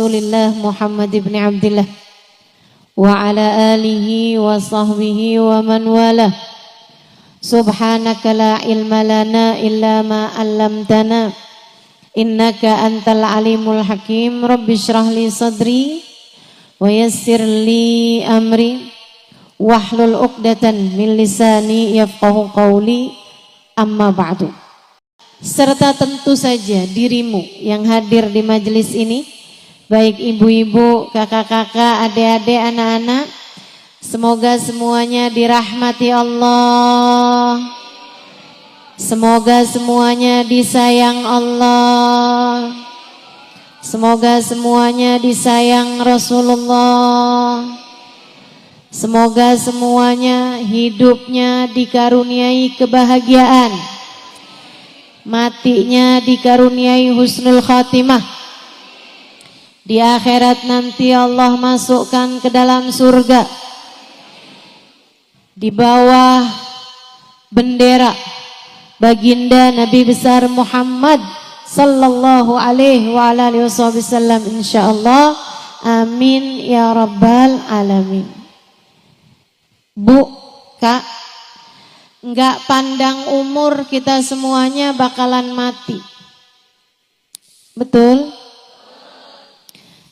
Rasulillah Muhammad ibn Abdillah wa ala alihi wa sahbihi wa man walah. Subhanaka la ilma lana illa ma 'allamtana innaka antal alimul hakim. Rabbi shrah li sadri wa yassir li amri wahlul 'uqdatan min lisani yafqahu qawli. Amma ba'du. Serta tentu saja dirimu yang hadir di majelis ini, baik ibu-ibu, kakak-kakak, adik-adik, anak-anak, semoga semuanya dirahmati Allah. Semoga semuanya disayang Allah. Semoga semuanya disayang Rasulullah. Semoga semuanya hidupnya dikaruniai kebahagiaan, matinya dikaruniai husnul khatimah. Di akhirat nanti Allah masukkan ke dalam surga di bawah bendera baginda Nabi besar Muhammad sallallahu alaihi wa alihi wasallam, insyaallah. Amin ya rabbal alamin. Bu, Kak, enggak pandang umur, kita semuanya bakalan mati. Betul?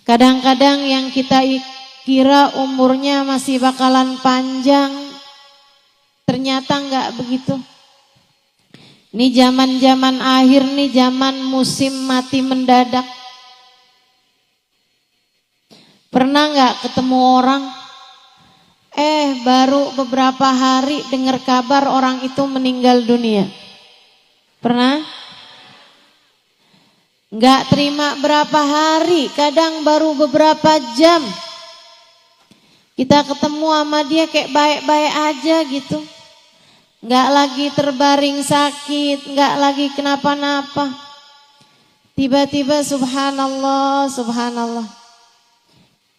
Kadang-kadang yang kita kira umurnya masih bakalan panjang, ternyata enggak begitu. Ini zaman-zaman akhir nih, zaman musim mati mendadak. Pernah enggak ketemu orang, baru beberapa hari dengar kabar orang itu meninggal dunia? Pernah? Enggak terima berapa hari, kadang baru beberapa jam kita ketemu sama dia kayak baik-baik aja gitu. Enggak lagi terbaring sakit, enggak lagi kenapa-napa. Tiba-tiba subhanallah, subhanallah,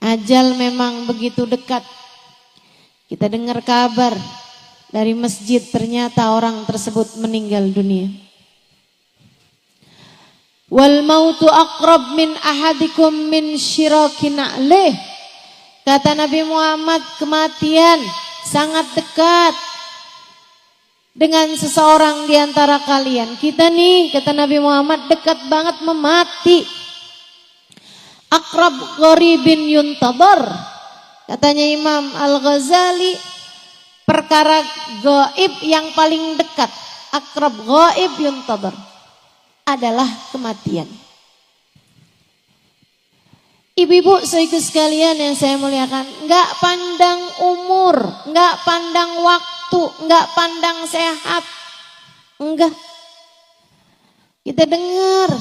ajal memang begitu dekat. Kita dengar kabar dari masjid, ternyata orang tersebut meninggal dunia. Wal mautu aqrab min ahadikum min syirakin na'lih. Kata Nabi Muhammad, kematian sangat dekat dengan seseorang di antara kalian. Kita nih, kata Nabi Muhammad, dekat banget memati. Aqrab gharibin yuntadar. Katanya Imam Al-Ghazali, perkara gaib yang paling dekat, akrab gaib yuntadar, adalah kematian. Ibu-ibu saudaraku sekalian yang saya muliakan, enggak pandang umur, enggak pandang waktu, enggak pandang sehat, enggak. Kita dengar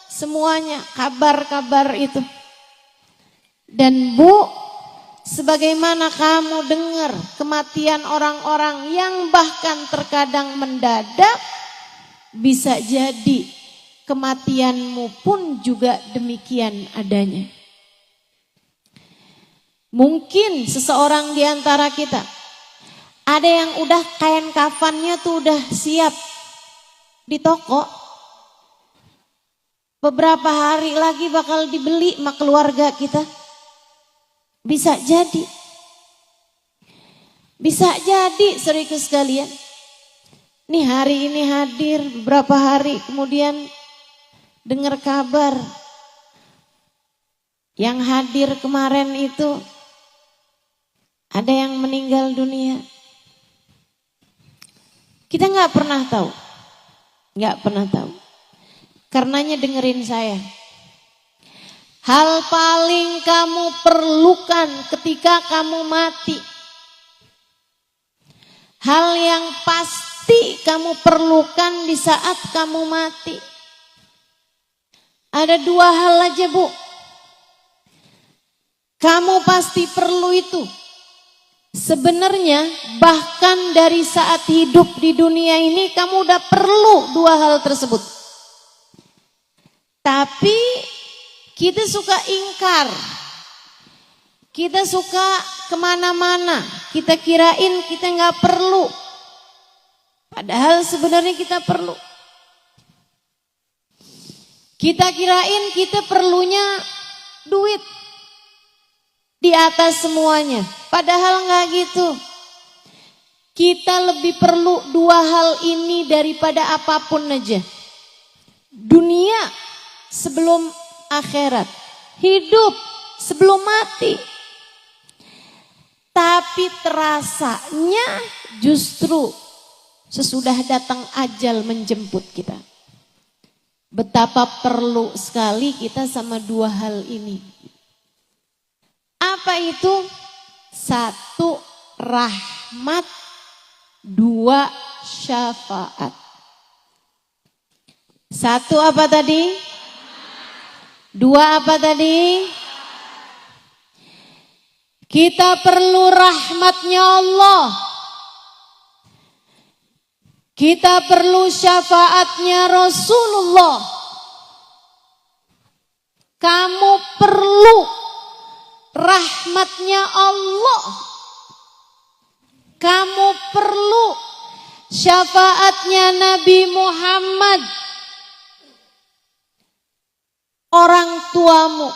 semuanya kabar-kabar itu. Dan Bu, sebagaimana kamu dengar kematian orang-orang yang bahkan terkadang mendadak, bisa jadi kematianmu pun juga demikian adanya. Mungkin seseorang di antara kita, ada yang udah kain kafannya tuh udah siap di toko, beberapa hari lagi bakal dibeli sama keluarga kita. Bisa jadi. Bisa jadi saudaraku sekalian. Nih hari ini hadir, beberapa hari kemudian dengar kabar. Yang hadir kemarin itu ada yang meninggal dunia. Kita nggak pernah tahu. Nggak pernah tahu. Karenanya dengerin saya. Hal paling kamu perlukan ketika kamu mati, hal yang pasti kamu perlukan di saat kamu mati, ada dua hal aja Bu. Kamu pasti perlu itu. Sebenarnya bahkan dari saat hidup di dunia ini kamu udah perlu dua hal tersebut. Tapi kita suka ingkar, kita suka kemana-mana, kita kirain kita nggak perlu, padahal sebenarnya kita perlu. Kita kirain kita perlunya duit di atas semuanya. Padahal nggak gitu. Kita lebih perlu dua hal ini daripada apapun aja. Dunia sebelum akhirat. Hidup sebelum mati. Tapi terasanya justru sesudah datang ajal menjemput kita. Betapa perlu sekali kita sama dua hal ini. Apa itu? Satu, rahmat. Dua, syafaat. Satu apa tadi? Dua apa tadi? Kita perlu rahmatnya Allah. Kita perlu syafaatnya Rasulullah. Kamu perlu rahmatnya Allah. Kamu perlu syafaatnya Nabi Muhammad. Orang tuamu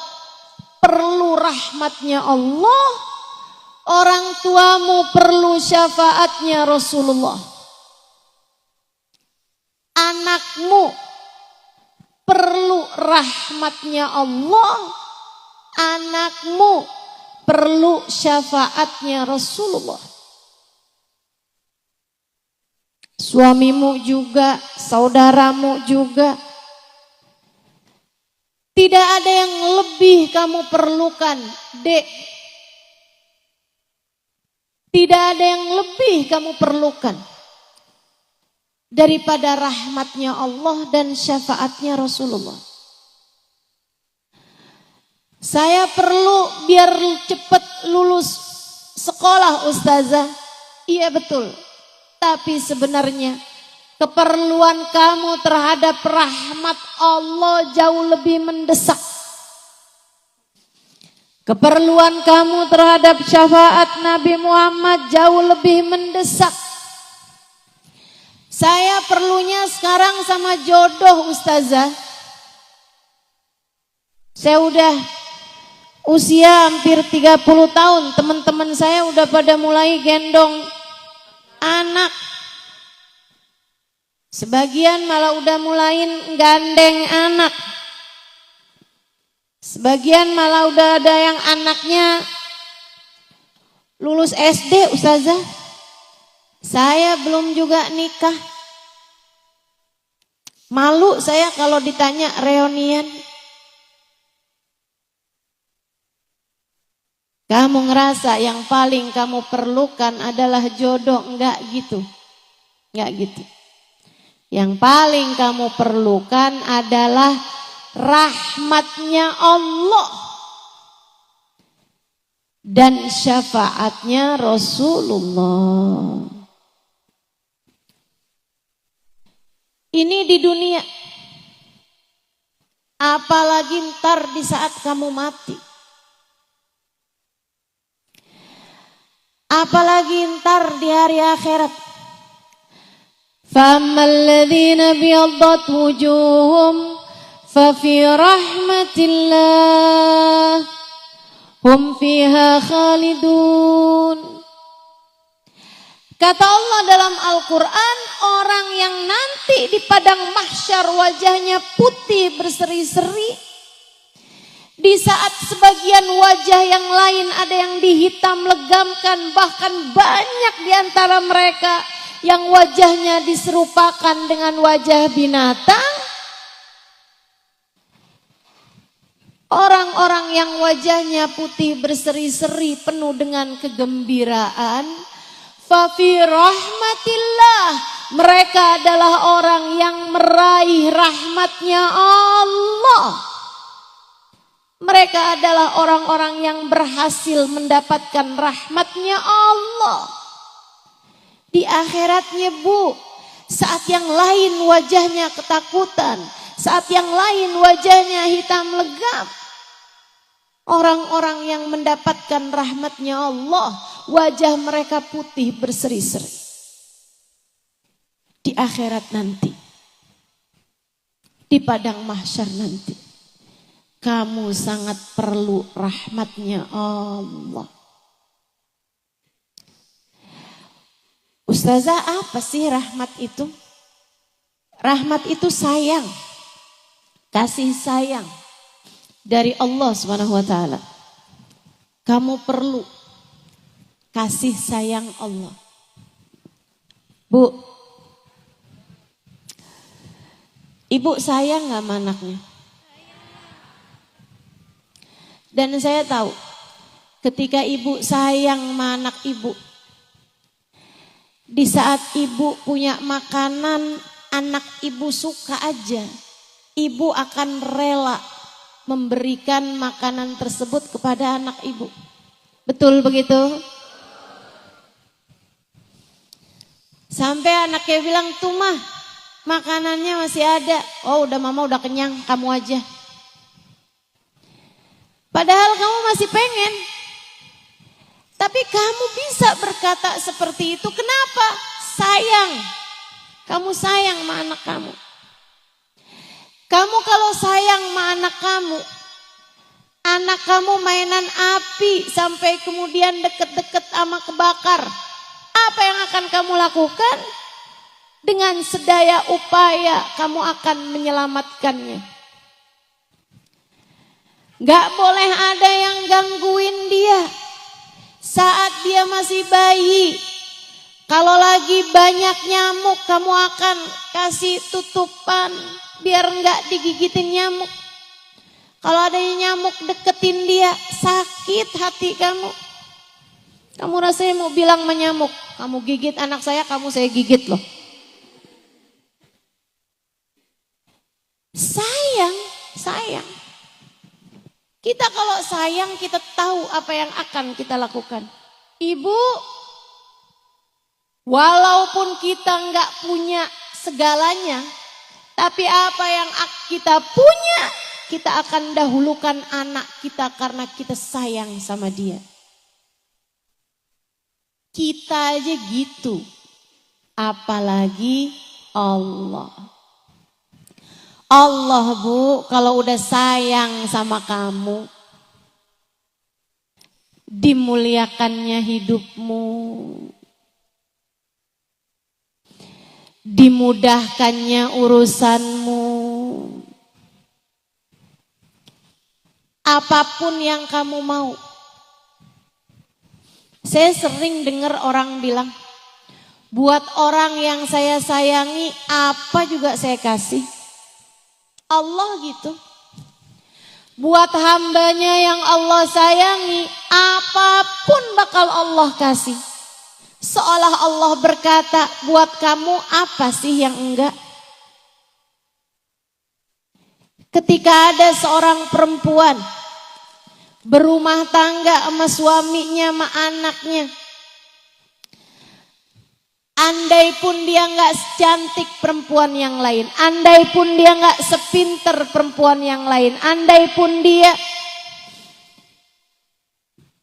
perlu rahmatnya Allah. Orang tuamu perlu syafaatnya Rasulullah. Anakmu perlu rahmatnya Allah. Anakmu perlu syafaatnya Rasulullah. Suamimu juga, saudaramu juga. Tidak ada yang lebih kamu perlukan, Dek. Tidak ada yang lebih kamu perlukan daripada rahmatnya Allah dan syafaatnya Rasulullah. Saya perlu biar cepat lulus sekolah, Ustazah. Iya betul. Tapi sebenarnya keperluan kamu terhadap rahmat Allah jauh lebih mendesak. Keperluan kamu terhadap syafaat Nabi Muhammad jauh lebih mendesak. Saya perlunya sekarang sama jodoh, Ustazah. Saya udah usia hampir 30 tahun. Teman-teman saya udah pada mulai gendong anak. Sebagian malah udah mulain gandeng anak. Sebagian malah udah ada yang anaknya lulus SD, Ustazah. Saya belum juga nikah. Malu saya kalau ditanya reunian. Kamu ngerasa yang paling kamu perlukan adalah jodoh? Enggak gitu. Enggak gitu. Yang paling kamu perlukan adalah rahmatnya Allah dan syafaatnya Rasulullah. Ini di dunia. Apalagi ntar di saat kamu mati. Apalagi ntar di hari akhirat. فَأَمَّا الَّذِينَ ابْيَضَّتْ وُجُوهُهُمْ فَفِي رَحْمَةِ اللَّهِ هُمْ فِيهَا خَالِدُونَ. Kata Allah dalam Al-Quran, orang yang nanti di padang mahsyar wajahnya putih berseri-seri. Di saat sebagian wajah yang lain ada yang dihitam legamkan, bahkan banyak di antara mereka yang wajahnya diserupakan dengan wajah binatang. Orang-orang yang wajahnya putih berseri-seri penuh dengan kegembiraan. Fafi rahmatillah, mereka adalah orang yang meraih rahmatnya Allah. Mereka adalah orang-orang yang berhasil mendapatkan rahmatnya Allah. Di akhiratnya, Bu, saat yang lain wajahnya ketakutan, saat yang lain wajahnya hitam legam. Orang-orang yang mendapatkan rahmatnya Allah, wajah mereka putih berseri-seri. Di akhirat nanti, di padang mahsyar nanti. kamu sangat perlu rahmatnya Allah. Ustazah, apa sih rahmat itu? Rahmat itu sayang, kasih sayang dari Allah Subhanahu wa taala. Kamu perlu kasih sayang Allah. Bu, ibu sayang gak sama anaknya? Dan saya tahu ketika ibu sayang sama anak ibu, di saat ibu punya makanan anak ibu suka aja, ibu akan rela memberikan makanan tersebut kepada anak ibu. Betul begitu? Sampai anaknya bilang, tuh mah makanannya masih ada. Oh udah mama udah kenyang, kamu aja. Padahal kamu masih pengen. Tapi kamu bisa berkata seperti itu. Kenapa? Sayang. Kamu sayang sama anak kamu. Kamu kalau sayang sama anak kamu mainan api sampai kemudian deket-deket sama kebakar. Apa yang akan kamu lakukan? Dengan sedaya upaya kamu akan menyelamatkannya. Gak boleh ada yang gangguin dia saat dia masih bayi. Kalau lagi banyak nyamuk, kamu akan kasih tutupan biar gak digigitin nyamuk. Kalau ada nyamuk deketin dia, sakit hati kamu. Kamu rasanya mau bilang menyamuk, kamu gigit anak saya gigit loh. Sayang. Kita kalau sayang kita tahu apa yang akan kita lakukan. Ibu, walaupun kita nggak punya segalanya, tapi apa yang kita punya, kita akan dahulukan anak kita karena kita sayang sama dia. Kita aja gitu, apalagi Allah. Allah Bu, kalau udah sayang sama kamu, dimuliakannya hidupmu, dimudahkannya urusanmu. Apapun yang kamu mau. Saya sering dengar orang bilang, buat orang yang saya sayangi apa juga saya kasih. Allah gitu. Buat hambanya yang Allah sayangi, apapun bakal Allah kasih. Seolah Allah berkata, buat kamu apa sih yang enggak? Ketika ada seorang perempuan berumah tangga sama suaminya sama anaknya, andai pun dia gak secantik perempuan yang lain, andai pun dia gak sepinter perempuan yang lain, andai pun dia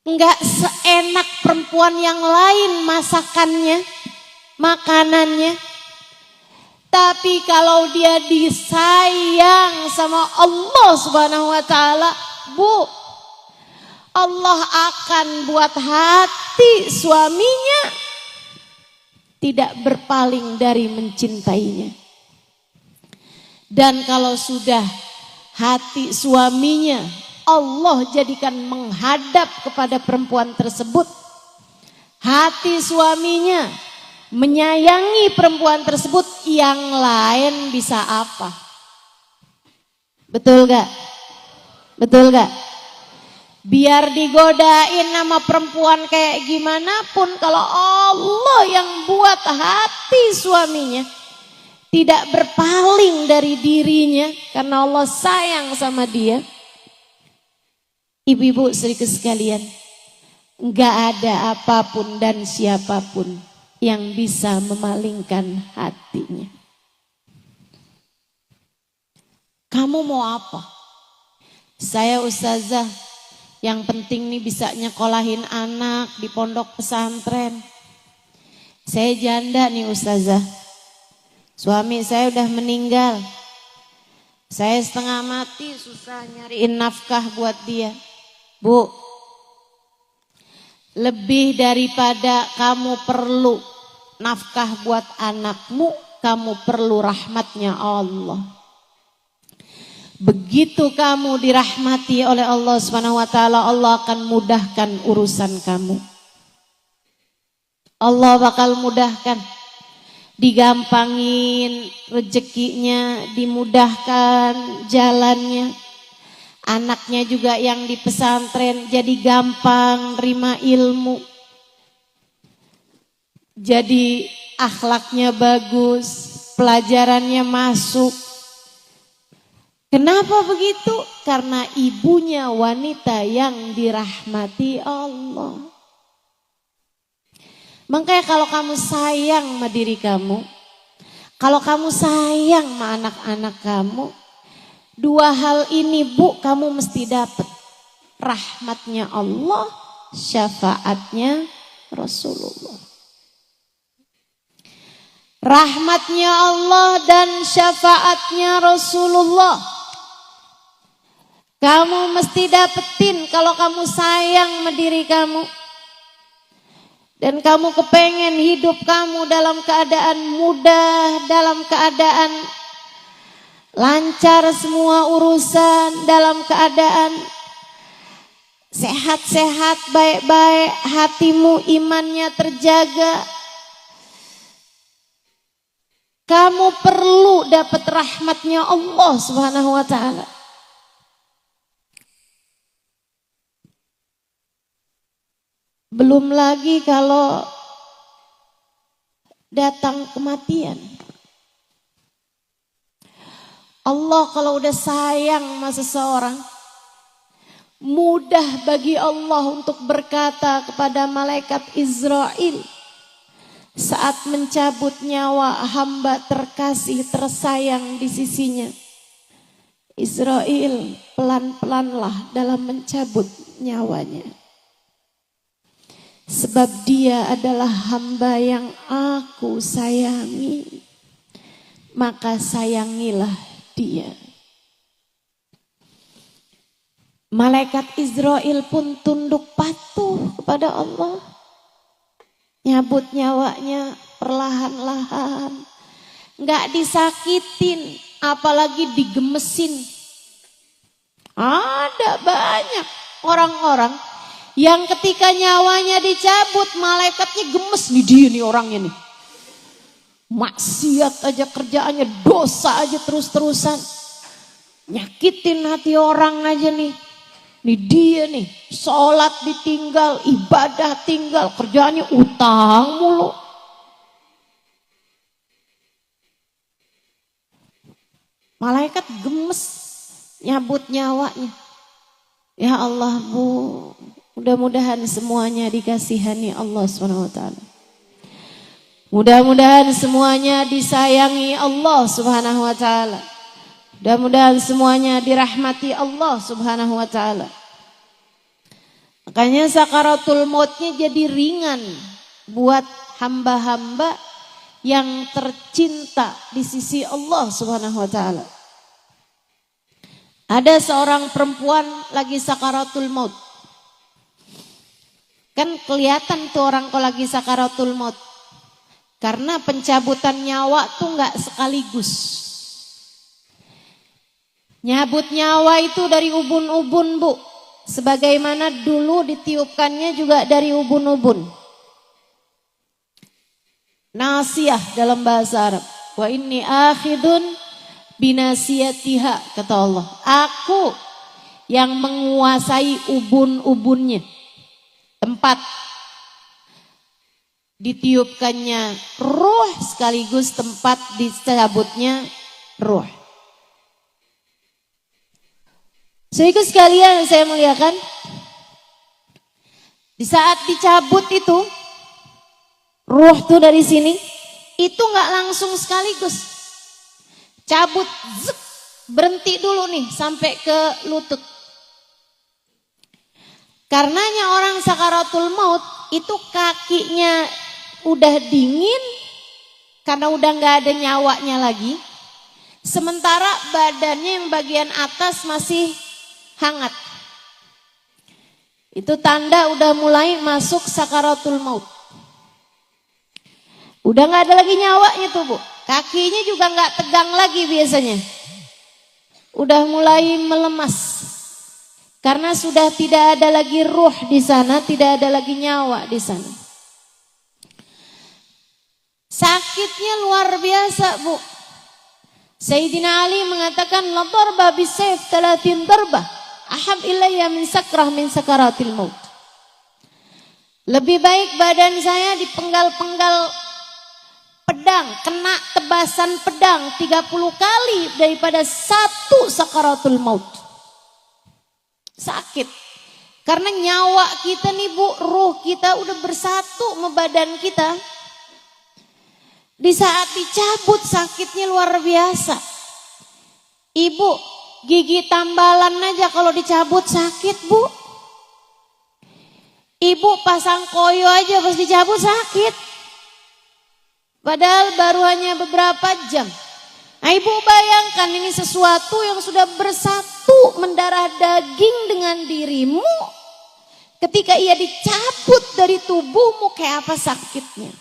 gak seenak perempuan yang lain masakannya, makanannya, tapi kalau dia disayang sama Allah Subhanahu wa taala, Bu, Allah akan buat hati suaminya tidak berpaling dari mencintainya. Dan kalau sudah hati suaminya Allah jadikan menghadap kepada perempuan tersebut, hati suaminya menyayangi perempuan tersebut, yang lain bisa apa? Betul gak? Betul gak? Biar digodain sama perempuan kayak gimana pun, kalau Allah yang buat hati suaminya tidak berpaling dari dirinya karena Allah sayang sama dia. Ibu-ibu saudaraku sekalian, enggak ada apapun dan siapapun yang bisa memalingkan hatinya. Kamu mau apa? Saya ustazah, yang penting nih bisa nyekolahin anak di pondok pesantren. Saya janda nih ustazah. Suami saya udah meninggal. Saya setengah mati susah nyariin nafkah buat dia. Bu, lebih daripada kamu perlu nafkah buat anakmu, kamu perlu rahmatnya Allah. Begitu kamu dirahmati oleh Allah Subhanahu wa taala, Allah akan mudahkan urusan kamu. Allah bakal mudahkan, digampangin rezekinya, dimudahkan jalannya. Anaknya juga yang di pesantren jadi gampang terima ilmu. Jadi akhlaknya bagus, pelajarannya masuk. Kenapa begitu? Karena ibunya wanita yang dirahmati Allah. Makanya kalau kamu sayang sama diri kamu, kalau kamu sayang sama anak-anak kamu, dua hal ini Bu, kamu mesti dapat. Rahmatnya Allah, syafaatnya Rasulullah. Rahmatnya Allah dan syafaatnya Rasulullah. Kamu mesti dapetin kalau kamu sayang sama diri kamu. Dan kamu kepengen hidup kamu dalam keadaan mudah, dalam keadaan lancar semua urusan, dalam keadaan sehat-sehat, baik-baik, hatimu imannya terjaga. Kamu perlu dapat rahmatnya Allah Subhanahu wa taala. Belum lagi kalau datang kematian. Allah kalau udah sayang sama seseorang, mudah bagi Allah untuk berkata kepada malaikat Israel saat mencabut nyawa hamba terkasih tersayang di sisinya. Israel, pelan-pelanlah dalam mencabut nyawanya. Sebab dia adalah hamba yang aku sayangi, maka sayangilah dia. Malaikat Israel pun tunduk patuh kepada Allah. Nyabut nyawanya perlahan-lahan. Gak disakitin, apalagi digemesin. Ada banyak orang-orang yang ketika nyawanya dicabut, malaikatnya gemes. Nih dia nih orangnya nih. Maksiat aja kerjaannya, dosa aja terus-terusan. Nyakitin hati orang aja nih. Nih dia nih, sholat ditinggal, ibadah tinggal, kerjaannya utang mulu. Malaikat gemes nyabut nyawanya. Ya Allah Bu, mudah-mudahan semuanya dikasihani Allah SWT. Mudah-mudahan semuanya disayangi Allah Subhanahu wa taala. Mudah-mudahan semuanya dirahmati Allah Subhanahu wa taala. Makanya sakaratul mautnya jadi ringan buat hamba-hamba yang tercinta di sisi Allah Subhanahu wa taala. Ada seorang perempuan lagi sakaratul maut. Kan kelihatan tuh orang kalau lagi sakaratul maut. Karena pencabutan nyawa tuh enggak sekaligus. Nyabut nyawa itu dari ubun-ubun Bu. Sebagaimana dulu ditiupkannya juga dari ubun-ubun. Nasiyah dalam bahasa Arab. Wa inni akhidun binasiyatiha, kata Allah. Aku yang menguasai ubun-ubunnya. Tempat ditiupkannya ruh sekaligus tempat dicabutnya ruh. Sehingga sekalian saya muliakan, di saat dicabut itu ruh tuh dari sini, itu nggak langsung sekaligus. Cabut, zek, berhenti dulu nih sampai ke lutut. Karenanya orang sakaratul maut itu kakinya udah dingin karena udah nggak ada nyawanya lagi. Sementara badannya yang bagian atas masih hangat. Itu tanda udah mulai masuk sakaratul maut. Udah gak ada lagi nyawanya tuh Bu. Kakinya juga gak tegang lagi biasanya. Udah mulai melemas. Karena sudah tidak ada lagi ruh di sana, tidak ada lagi nyawa di sana. Sakitnya luar biasa Bu. Sayyidina Ali mengatakan la darba bisayf 30 darbah ahab ilayya min sakrah min sakaratil maut. Lebih baik badan saya dipenggal-penggal pedang, kena tebasan pedang 30 kali daripada satu sakaratul maut. Sakit. Karena nyawa kita nih Bu, ruh kita udah bersatu sama badan kita. Di saat dicabut sakitnya luar biasa. Ibu, gigi tambalan aja kalau dicabut sakit Bu. Ibu pasang koyo aja pas dicabut sakit. Padahal baru hanya beberapa jam. Nah, Ibu bayangkan ini sesuatu yang sudah bersatu mendarah daging dengan dirimu. Ketika ia dicabut dari tubuhmu kayak apa sakitnya.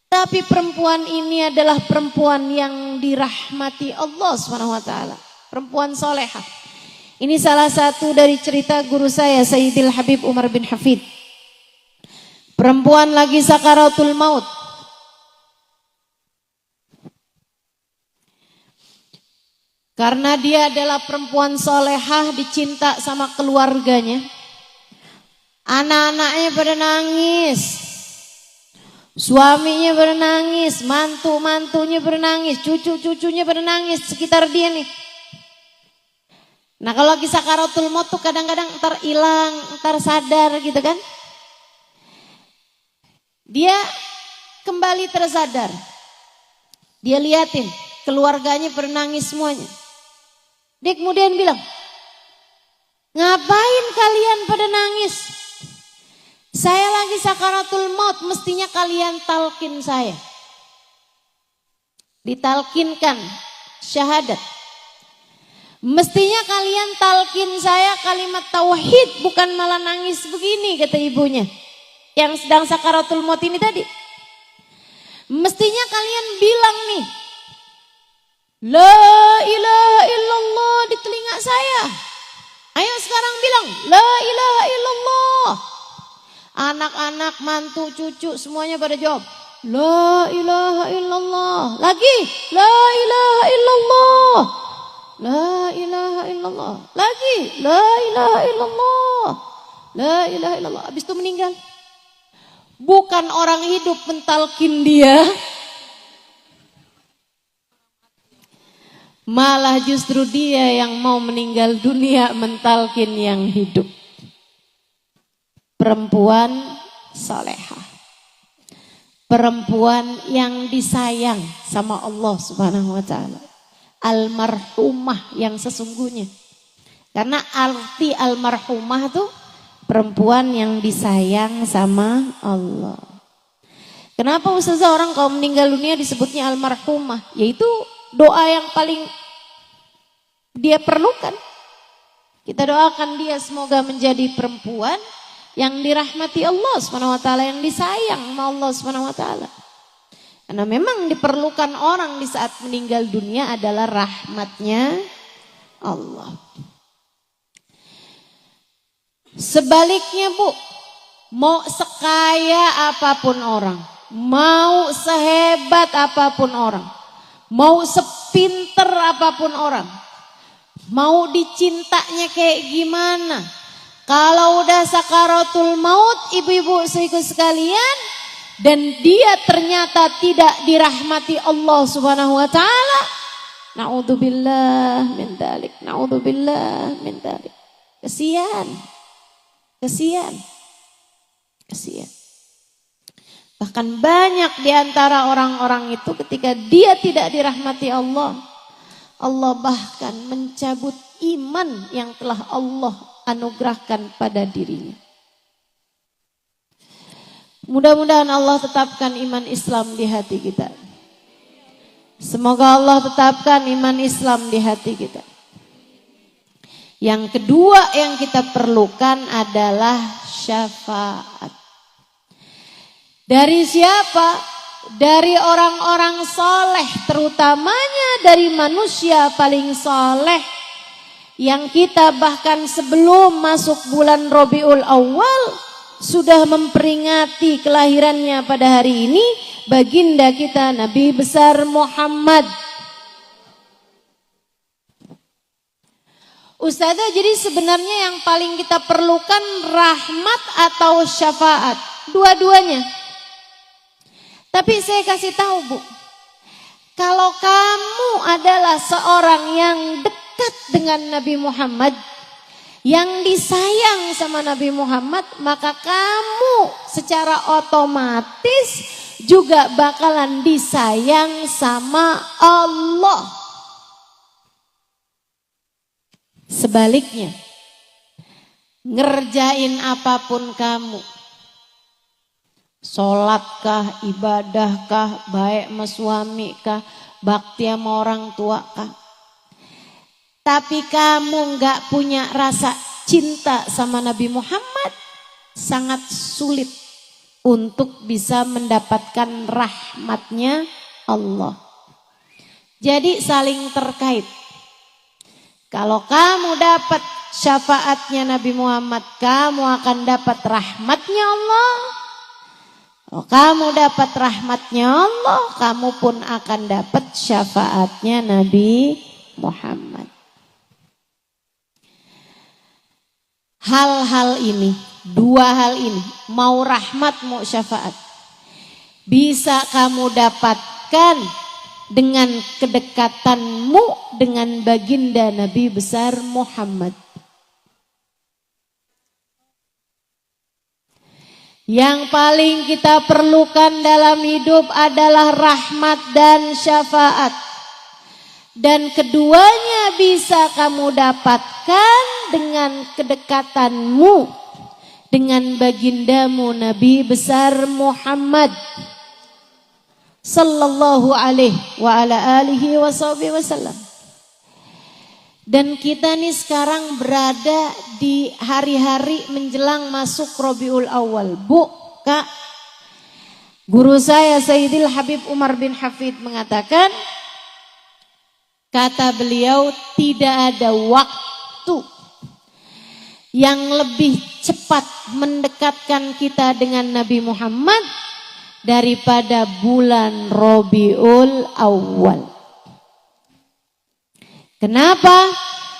Tapi perempuan ini adalah perempuan yang dirahmati Allah SWT. Perempuan solehah. Ini salah satu dari cerita guru saya Sayyidil Habib Umar bin Hafid. Perempuan lagi sakaratul maut. Karena dia adalah perempuan solehah, dicinta sama keluarganya. Anak-anaknya pada nangis. Suaminya pada nangis, mantu-mantunya pada nangis, cucu-cucunya pada nangis sekitar dia nih. Nah kalau lagi sakaratul maut tuh kadang-kadang ntar hilang, ntar sadar gitu kan. Dia kembali tersadar. Dia liatin keluarganya pada nangis semuanya. Dia kemudian bilang, ngapain kalian pada nangis? Saya lagi sakaratul maut, mestinya kalian talkin saya. Ditalkinkan syahadat. Mestinya kalian talkin saya kalimat tauhid, bukan malah nangis begini, kata ibunya. Yang sedang sakaratul maut ini tadi. Mestinya kalian bilang nih, la ilaha illallah di telinga saya. Ayo sekarang bilang, la ilaha illallah. Anak-anak, mantu, cucu semuanya pada jawab, la ilaha illallah. Lagi, la ilaha illallah. La ilaha illallah. Lagi, la ilaha illallah. La ilaha illallah. Habis itu meninggal. Bukan orang hidup mentalkin dia. Malah justru dia yang mau meninggal dunia mentalkin yang hidup. Perempuan salehah. Perempuan yang disayang sama Allah Subhanahu wa taala. Almarhumah yang sesungguhnya. Karena arti almarhumah tuh perempuan yang disayang sama Allah. Kenapa Ustazah orang kalau meninggal dunia disebutnya almarhumah? Yaitu doa yang paling dia perlukan. Kita doakan dia semoga menjadi perempuan yang dirahmati Allah SWT, yang disayang sama Allah SWT. Karena memang diperlukan orang di saat meninggal dunia adalah rahmatnya Allah. Sebaliknya Bu, mau sekaya apapun orang, mau sehebat apapun orang, mau sepinter apapun orang, mau dicintanya kayak gimana, kalau udah sakaratul maut ibu-ibu saudaraku sekalian, dan dia ternyata tidak dirahmati Allah Subhanahu wa taala, naudzubillah min dzalik, naudzubillah min dzalik. Kesian. Bahkan banyak di antara orang-orang itu ketika dia tidak dirahmati Allah, Allah bahkan mencabut iman yang telah Allah anugerahkan pada dirinya. Mudah-mudahan Allah tetapkan iman Islam di hati kita. Semoga Allah tetapkan iman Islam di hati kita. Yang kedua yang kita perlukan adalah syafaat. Dari siapa? Dari orang-orang soleh, terutamanya dari manusia paling soleh. Yang kita bahkan sebelum masuk bulan Rabiul Awal sudah memperingati kelahirannya pada hari ini, baginda kita Nabi besar Muhammad. Ustazah, jadi sebenarnya yang paling kita perlukan rahmat atau syafaat? Dua-duanya. Tapi saya kasih tahu Bu, kalau kamu adalah seorang yang dekat dengan Nabi Muhammad, yang disayang sama Nabi Muhammad, maka kamu secara otomatis juga bakalan disayang sama Allah. Sebaliknya, ngerjain apapun kamu, sholatkah, ibadahkah, baik sama suami kah, bakti sama orang tua kah, tapi kamu gak punya rasa cinta sama Nabi Muhammad, sangat sulit untuk bisa mendapatkan rahmatnya Allah. Jadi saling terkait. Kalau kamu dapat syafaatnya Nabi Muhammad, kamu akan dapat rahmatnya Allah. Kalau kamu dapat rahmatnya Allah, kamu pun akan dapat syafaatnya Nabi Muhammad. Hal-hal ini, dua hal ini, mau rahmat mau syafaat, bisa kamu dapatkan dengan kedekatanmu dengan baginda Nabi besar Muhammad. Yang paling kita perlukan dalam hidup adalah rahmat dan syafaat. Dan keduanya bisa kamu dapatkan dengan kedekatanmu dengan bagindamu Nabi besar Muhammad sallallahu alaihi wa ala alihi wasallam. Dan kita nih sekarang berada di hari-hari menjelang masuk Rabiul Awal. Bu, Kak, guru saya Sayyidil Habib Umar bin Hafid mengatakan, kata beliau, tidak ada waktu yang lebih cepat mendekatkan kita dengan Nabi Muhammad daripada bulan Rabiul Awal. Kenapa?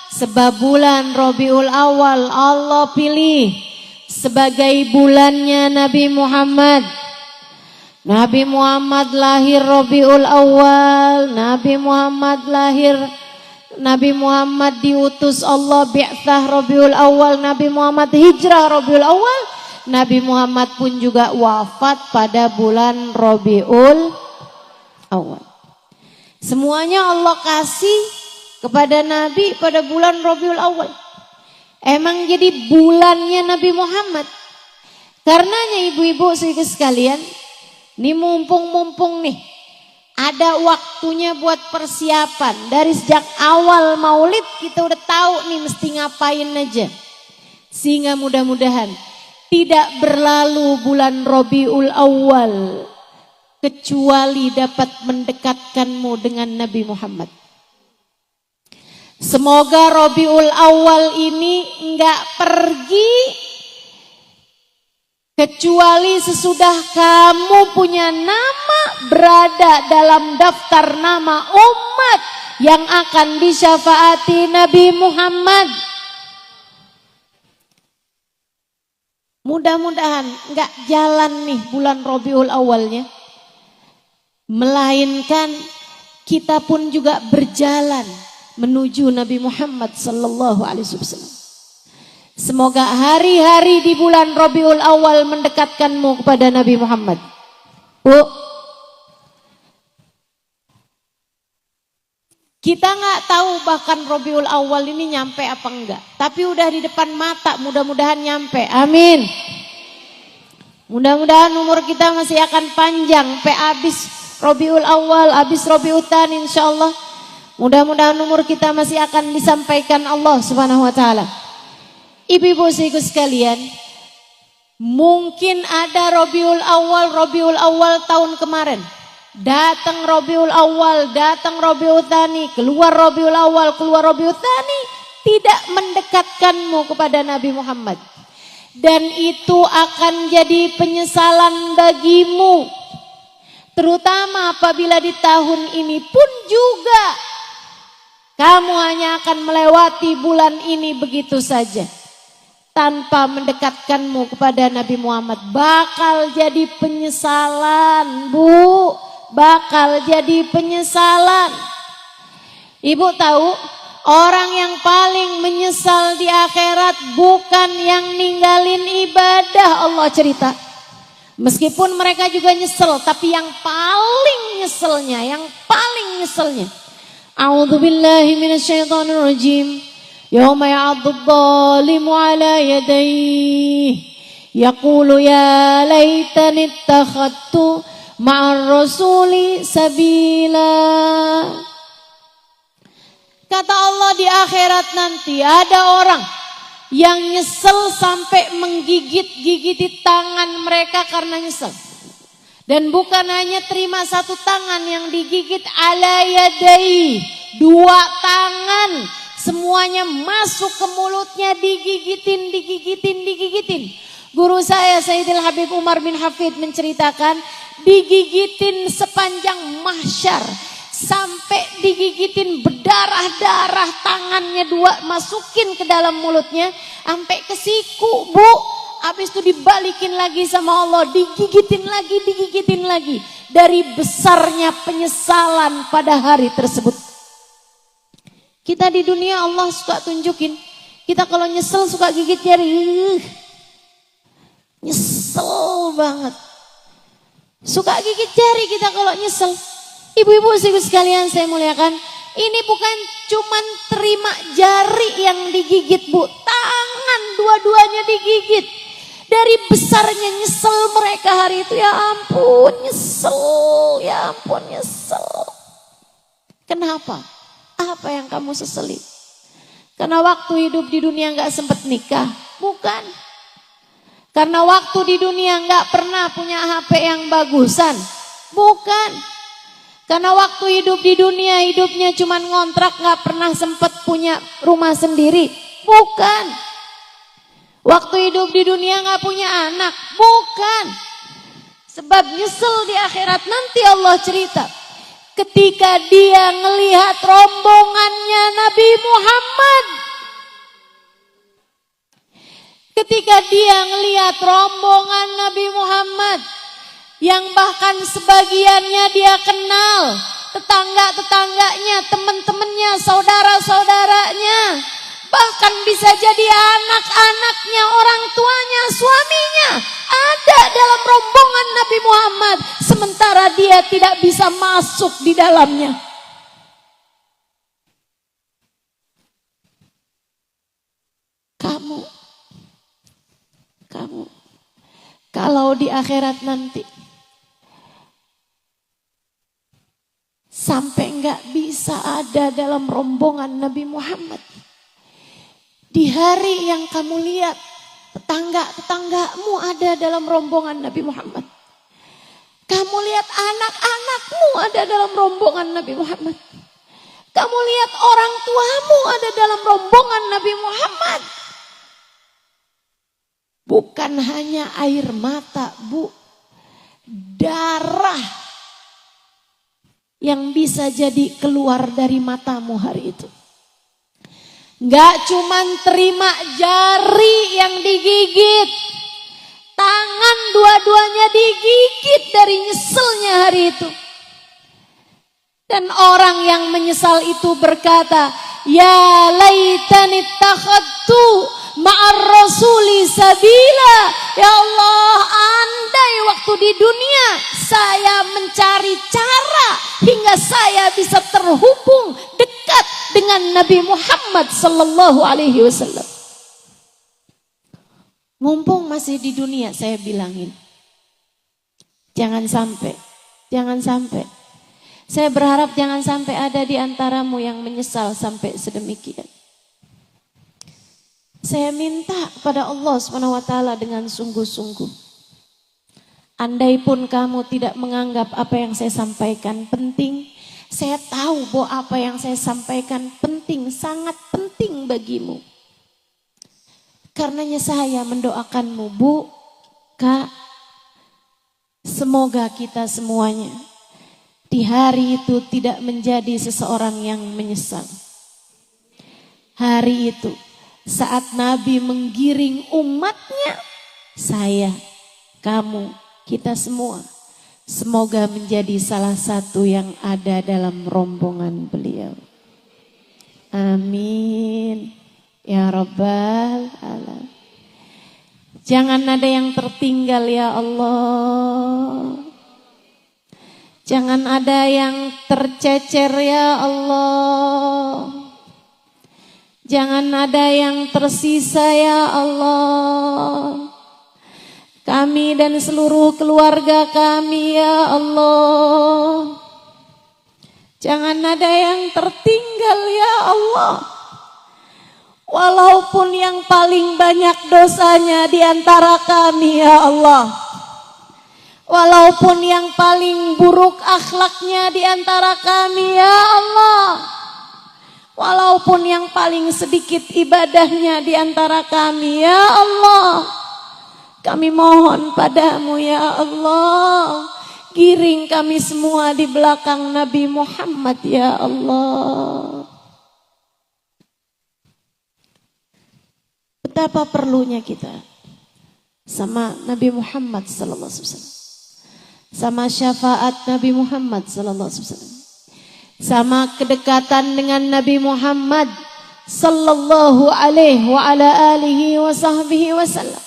Sebab bulan Rabiul Awal Allah pilih sebagai bulannya Nabi Muhammad. Nabi Muhammad lahir Rabiul Awal, Nabi Muhammad diutus Allah bi'tsah Rabiul Awal, Nabi Muhammad hijrah Rabiul Awal, Nabi Muhammad pun juga wafat pada bulan Rabiul Awal. Semuanya Allah kasih kepada Nabi pada bulan Rabiul Awal. Emang jadi bulannya Nabi Muhammad. Karenanya ibu-ibu sekalian, ini mumpung nih ada waktunya buat persiapan. Dari sejak awal maulid kita udah tahu nih mesti ngapain aja. Sehingga mudah-mudahan tidak berlalu bulan Rabiul Awal kecuali dapat mendekatkanmu dengan Nabi Muhammad. Semoga Rabiul Awal ini enggak pergi kecuali sesudah kamu punya nama berada dalam daftar nama umat yang akan disyafaati Nabi Muhammad. Mudah-mudahan enggak jalan nih bulan Rabiul Awalnya, melainkan kita pun juga berjalan menuju Nabi Muhammad sallallahu alaihi wasallam. Semoga hari-hari di bulan Rabiul Awal mendekatkanmu kepada Nabi Muhammad. Bu, kita nggak tahu bahkan Rabiul Awal ini nyampe apa enggak, tapi udah di depan mata, mudah-mudahan nyampe. Amin. Mudah-mudahan umur kita masih akan panjang, sampai habis Rabiul Awal, habis Rabiul Tsani insyaallah. Mudah-mudahan umur kita masih akan disampaikan Allah Subhanahu wa taala. Ibu-ibu sekalian, mungkin ada Rabiul Awal tahun kemarin. Datang Rabiul Awal, datang Rabiul Tsani, keluar Rabiul Awal, keluar Rabiul Tsani, tidak mendekatkanmu kepada Nabi Muhammad. Dan itu akan jadi penyesalan bagimu. Terutama apabila di tahun ini pun juga kamu hanya akan melewati bulan ini begitu saja. Tanpa mendekatkanmu kepada Nabi Muhammad. Bakal jadi penyesalan, Bu. Bakal jadi penyesalan. Ibu tahu, orang yang paling menyesal di akhirat bukan yang ninggalin ibadah, Allah cerita. Meskipun mereka juga nyesel, tapi yang paling nyeselnya. A'udzubillahi minasyaitonirrajim. Yauma ya'addu dzalimu 'ala yadayhi yaqulu ya laitani ittakhadtu ma'ar rasuli sabila. Kata Allah, di akhirat nanti ada orang yang nyesel sampai menggigit-gigiti tangan mereka karena nyesel. Dan bukan hanya terima satu tangan yang digigit, ala yadai, dua tangan, semuanya masuk ke mulutnya, digigitin. Guru saya Sayyidil Habib Umar bin Hafid menceritakan, digigitin sepanjang mahsyar, sampai digigitin berdarah-darah, tangannya dua masukin ke dalam mulutnya, sampai ke siku, Bu. Habis itu dibalikin lagi sama Allah, digigitin lagi. Dari besarnya penyesalan pada hari tersebut. Kita di dunia Allah suka tunjukin, kita kalau nyesel suka gigit jari. Nyesel banget. Suka gigit jari kita kalau nyesel. Ibu-ibu sekalian saya muliakan, ini bukan cuman terima jari yang digigit, Bu. Tangan dua-duanya digigit. Dari besarnya nyesel mereka hari itu, ya ampun nyesel. Kenapa? Apa yang kamu sesali? Karena waktu hidup di dunia gak sempat nikah? Bukan. Karena waktu di dunia gak pernah punya HP yang bagusan? Bukan. Karena waktu hidup di dunia hidupnya cuma ngontrak, gak pernah sempat punya rumah sendiri? Bukan. Waktu hidup di dunia gak punya anak? Bukan. Sebab nyesel di akhirat nanti Allah cerita. Ketika dia ngelihat rombongannya Nabi Muhammad. Ketika dia ngelihat rombongan Nabi Muhammad. Yang bahkan sebagiannya dia kenal. Tetangga-tetangganya, teman-temannya, saudara-saudaranya. Bahkan bisa jadi anak-anaknya, orang tuanya, suaminya ada dalam rombongan Nabi Muhammad, sementara dia tidak bisa masuk di dalamnya. Kamu kalau di akhirat nanti sampai nggak bisa ada dalam rombongan Nabi Muhammad. Di hari yang kamu lihat tetangga-tetanggamu ada dalam rombongan Nabi Muhammad. Kamu lihat anak-anakmu ada dalam rombongan Nabi Muhammad. Kamu lihat orang tuamu ada dalam rombongan Nabi Muhammad. Bukan hanya air mata, Bu. Darah yang bisa jadi keluar dari matamu hari itu. Gak cuman terima jari yang digigit, tangan dua-duanya digigit dari nyeselnya hari itu. Dan orang yang menyesal itu berkata, ya laitani takhadtu ma'ar rasuli sabila. Ya Allah, andai waktu di dunia saya mencari cara hingga saya bisa terhubung dekat dengan Nabi Muhammad sallallahu alaihi wasallam. Mumpung masih di dunia saya bilangin, jangan sampai Jangan sampai. Saya berharap jangan sampai ada di antaramu yang menyesal sampai sedemikian. Saya minta kepada Allah SWT dengan sungguh-sungguh. Andai pun kamu tidak menganggap apa yang saya sampaikan penting, saya tahu bahwa apa yang saya sampaikan penting, sangat penting bagimu. Karenanya saya mendoakanmu, Bu, Kak, semoga kita semuanya di hari itu tidak menjadi seseorang yang menyesal. Hari itu saat Nabi menggiring umatnya, saya, kamu, kita semua, semoga menjadi salah satu yang ada dalam rombongan beliau. Amin. Ya Rabbal Alamin. Jangan ada yang tertinggal ya Allah. Jangan ada yang tercecer ya Allah. Jangan ada yang tersisa ya Allah. Kami dan seluruh keluarga kami ya Allah. Jangan ada yang tertinggal ya Allah. Walaupun yang paling banyak dosanya di antara kami ya Allah. Walaupun yang paling buruk akhlaknya di antara kami ya Allah. Walaupun yang paling sedikit ibadahnya di antara kami ya Allah. Kami mohon padamu ya Allah. Giring kami semua di belakang Nabi Muhammad ya Allah. Betapa perlunya kita sama Nabi Muhammad sallallahu alaihi wasallam. Sama syafaat Nabi Muhammad sallallahu alaihi wasallam. Sama kedekatan dengan Nabi Muhammad sallallahu alaihi wa ala alihi wa sahbihi wasallam.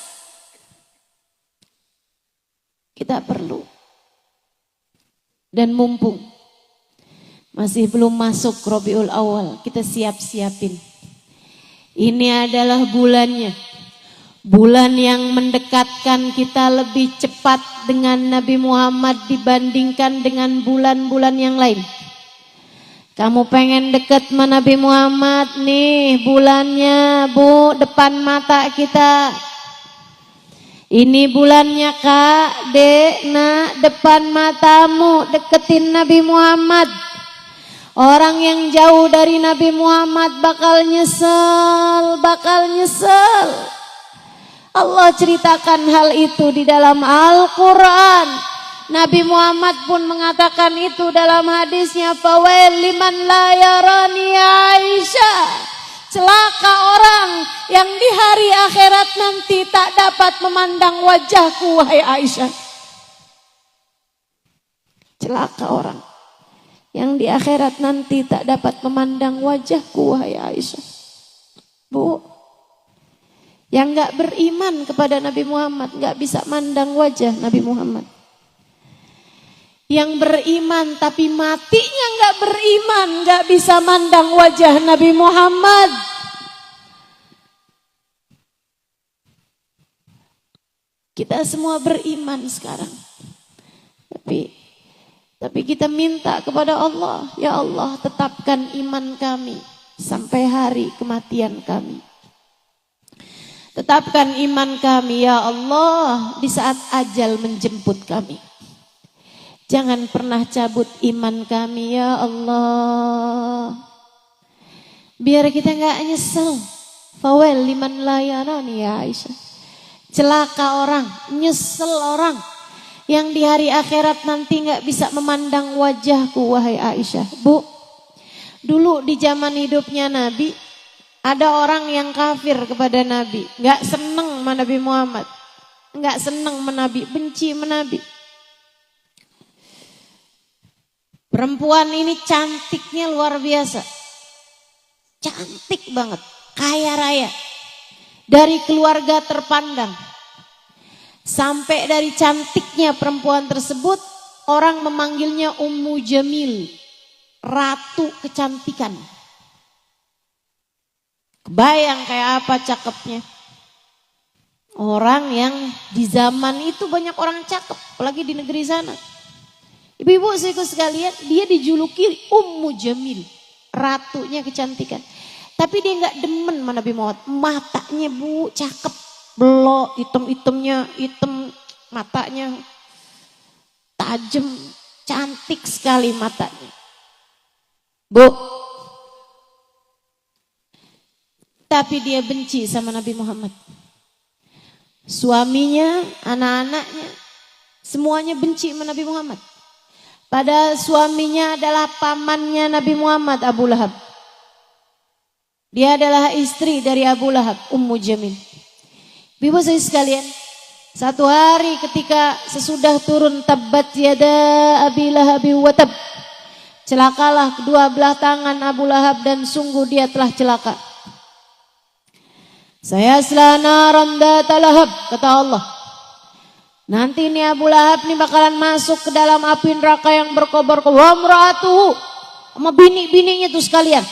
Kita perlu. Dan mumpung masih belum masuk Rabiul Awal, kita siap-siapin. Ini adalah bulannya. Bulan yang mendekatkan kita lebih cepat dengan Nabi Muhammad dibandingkan dengan bulan-bulan yang lain. Kamu pengen deket sama Nabi Muhammad nih, bulannya Bu, depan mata kita. Ini bulannya Kak, Dek, Nak, depan matamu, deketin Nabi Muhammad. Orang yang jauh dari Nabi Muhammad bakal nyesel, bakal nyesel. Allah ceritakan hal itu di dalam Al-Quran. Nabi Muhammad pun mengatakan itu dalam hadisnya. Fawail liman la yarani Aisyah. Celaka orang yang di hari akhirat nanti tak dapat memandang wajahku wahai Aisyah. Celaka orang yang di akhirat nanti tak dapat memandang wajahku wahai Aisyah. Bu, yang gak beriman kepada Nabi Muhammad gak bisa mandang wajah Nabi Muhammad. Yang beriman tapi matinya gak beriman gak bisa mandang wajah Nabi Muhammad. Kita semua beriman sekarang. Tapi kita minta kepada Allah, ya Allah tetapkan iman kami sampai hari kematian kami. Tetapkan iman kami ya Allah di saat ajal menjemput kami. Jangan pernah cabut iman kami ya Allah. Biar kita gak nyesel. Fawel liman layarani ya Aisyah. Celaka orang, nyesel orang yang di hari akhirat nanti gak bisa memandang wajahku wahai Aisyah. Bu, dulu di zaman hidupnya Nabi ada orang yang kafir kepada Nabi, gak seneng sama Nabi Muhammad, gak seneng sama Nabi, benci sama Nabi. Perempuan ini cantiknya luar biasa, cantik banget, kaya raya, dari keluarga terpandang. Sampai dari cantiknya perempuan tersebut, orang memanggilnya Ummu Jamil, ratu kecantikan. Kebayang kayak apa cakepnya. Orang yang di zaman itu banyak orang cakep, apalagi di negeri sana. Ibu-ibu saudaraku sekalian, dia dijuluki Ummu Jamil, ratunya kecantikan. Tapi dia nggak demen sama Nabi Muhammad. Matanya bu cakep, belok, hitam-hitamnya, hitam matanya, tajam, cantik sekali matanya. Bu, tapi dia benci sama Nabi Muhammad. Suaminya, anak-anaknya, semuanya benci sama Nabi Muhammad. Padahal suaminya adalah pamannya Nabi Muhammad, Abu Lahab. Dia adalah istri dari Abu Lahab, Ummu Jamil. Ibu saya sekalian, satu hari ketika sesudah turun tabbat yada Abi Lahab wa tab, celakalah kedua belah tangan Abu Lahab dan sungguh dia telah celaka. Saya selana randa lahab, kata Allah. Nanti ini Abu Lahab ini bakalan masuk ke dalam api neraka yang berkobar-kobar. Wa mra'atuhu, sama bini-bininya itu sekalian.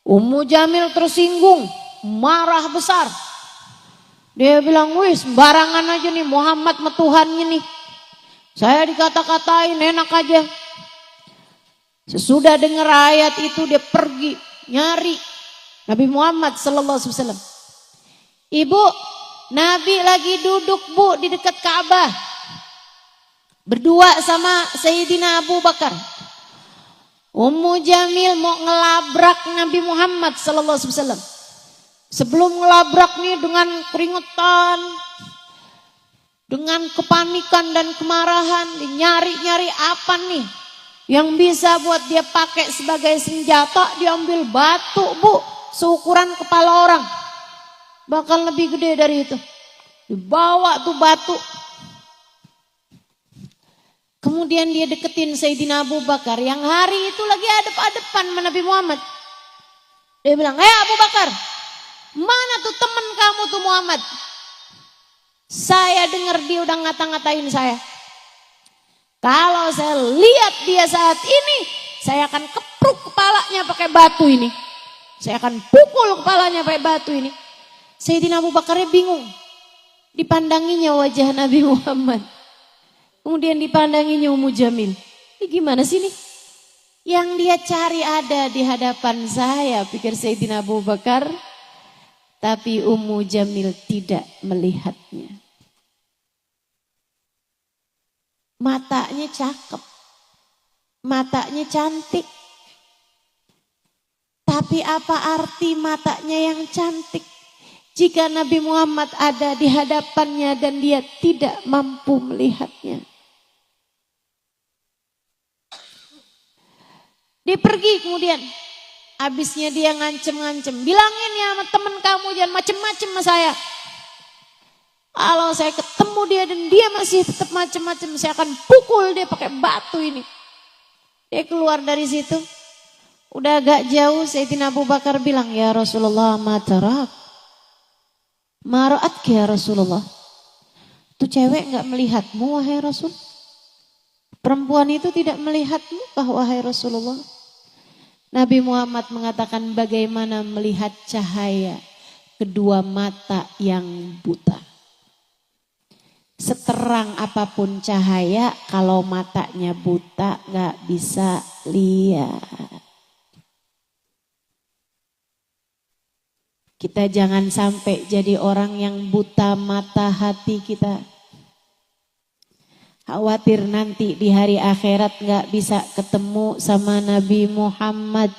Ummu Jamil tersinggung, marah besar. Dia bilang, wih sembarangan aja nih Muhammad sama Tuhannya nih. Saya dikata-katain enak aja. Sesudah dengar ayat itu dia pergi nyari Nabi Muhammad sallallahu alaihi wasallam. Ibu, Nabi lagi duduk bu di dekat Ka'bah. Berdua sama Sayyidina Abu Bakar. Ummu Jamil mau ngelabrak Nabi Muhammad sallallahu alaihi wasallam. Sebelum ngelabrak nih dengan keringetan, dengan kepanikan dan kemarahan, nyari-nyari apa nih yang bisa buat dia pakai sebagai senjata. Diambil batu bu, seukuran kepala orang. Bakal lebih gede dari itu. Dibawa tuh batu. Kemudian dia deketin Sayyidina Abu Bakar yang hari itu lagi adep-adepan sama Nabi Muhammad. Dia bilang, Abu Bakar, mana tuh teman kamu tuh Muhammad? Saya dengar dia udah ngata-ngatain saya. Kalau saya lihat dia saat ini, saya akan kepruk kepalanya pakai batu ini. Saya akan pukul kepalanya pakai batu ini. Sayyidina Abu Bakarnya bingung. Dipandanginya wajah Nabi Muhammad. Kemudian dipandanginya Ummu Jamil. Ini gimana sih nih? Yang dia cari ada di hadapan saya, pikir Sayyidina Abu Bakar. Tapi Ummu Jamil tidak melihatnya. Matanya cakep. Matanya cantik. Tapi apa arti matanya yang cantik jika Nabi Muhammad ada di hadapannya dan dia tidak mampu melihatnya? Dia pergi kemudian. Habisnya dia ngancem-ngancem. Bilangin ya sama temen kamu jangan macem-macem sama saya. Kalau saya ketemu dia dan dia masih tetap macem-macem, saya akan pukul dia pakai batu ini. Dia keluar dari situ. Udah agak jauh, Sayyidina Abu Bakar bilang, ya Rasulullah matarak. Maraat ya Rasulullah. Tuh cewek gak melihatmu wahai Rasul. Perempuan itu tidak melihatmu wahai Rasulullah. Nabi Muhammad mengatakan bagaimana melihat cahaya kedua mata yang buta. Seterang apapun cahaya, kalau matanya buta gak bisa lihat. Kita jangan sampai jadi orang yang buta mata hati kita. Khawatir nanti di hari akhirat gak bisa ketemu sama Nabi Muhammad.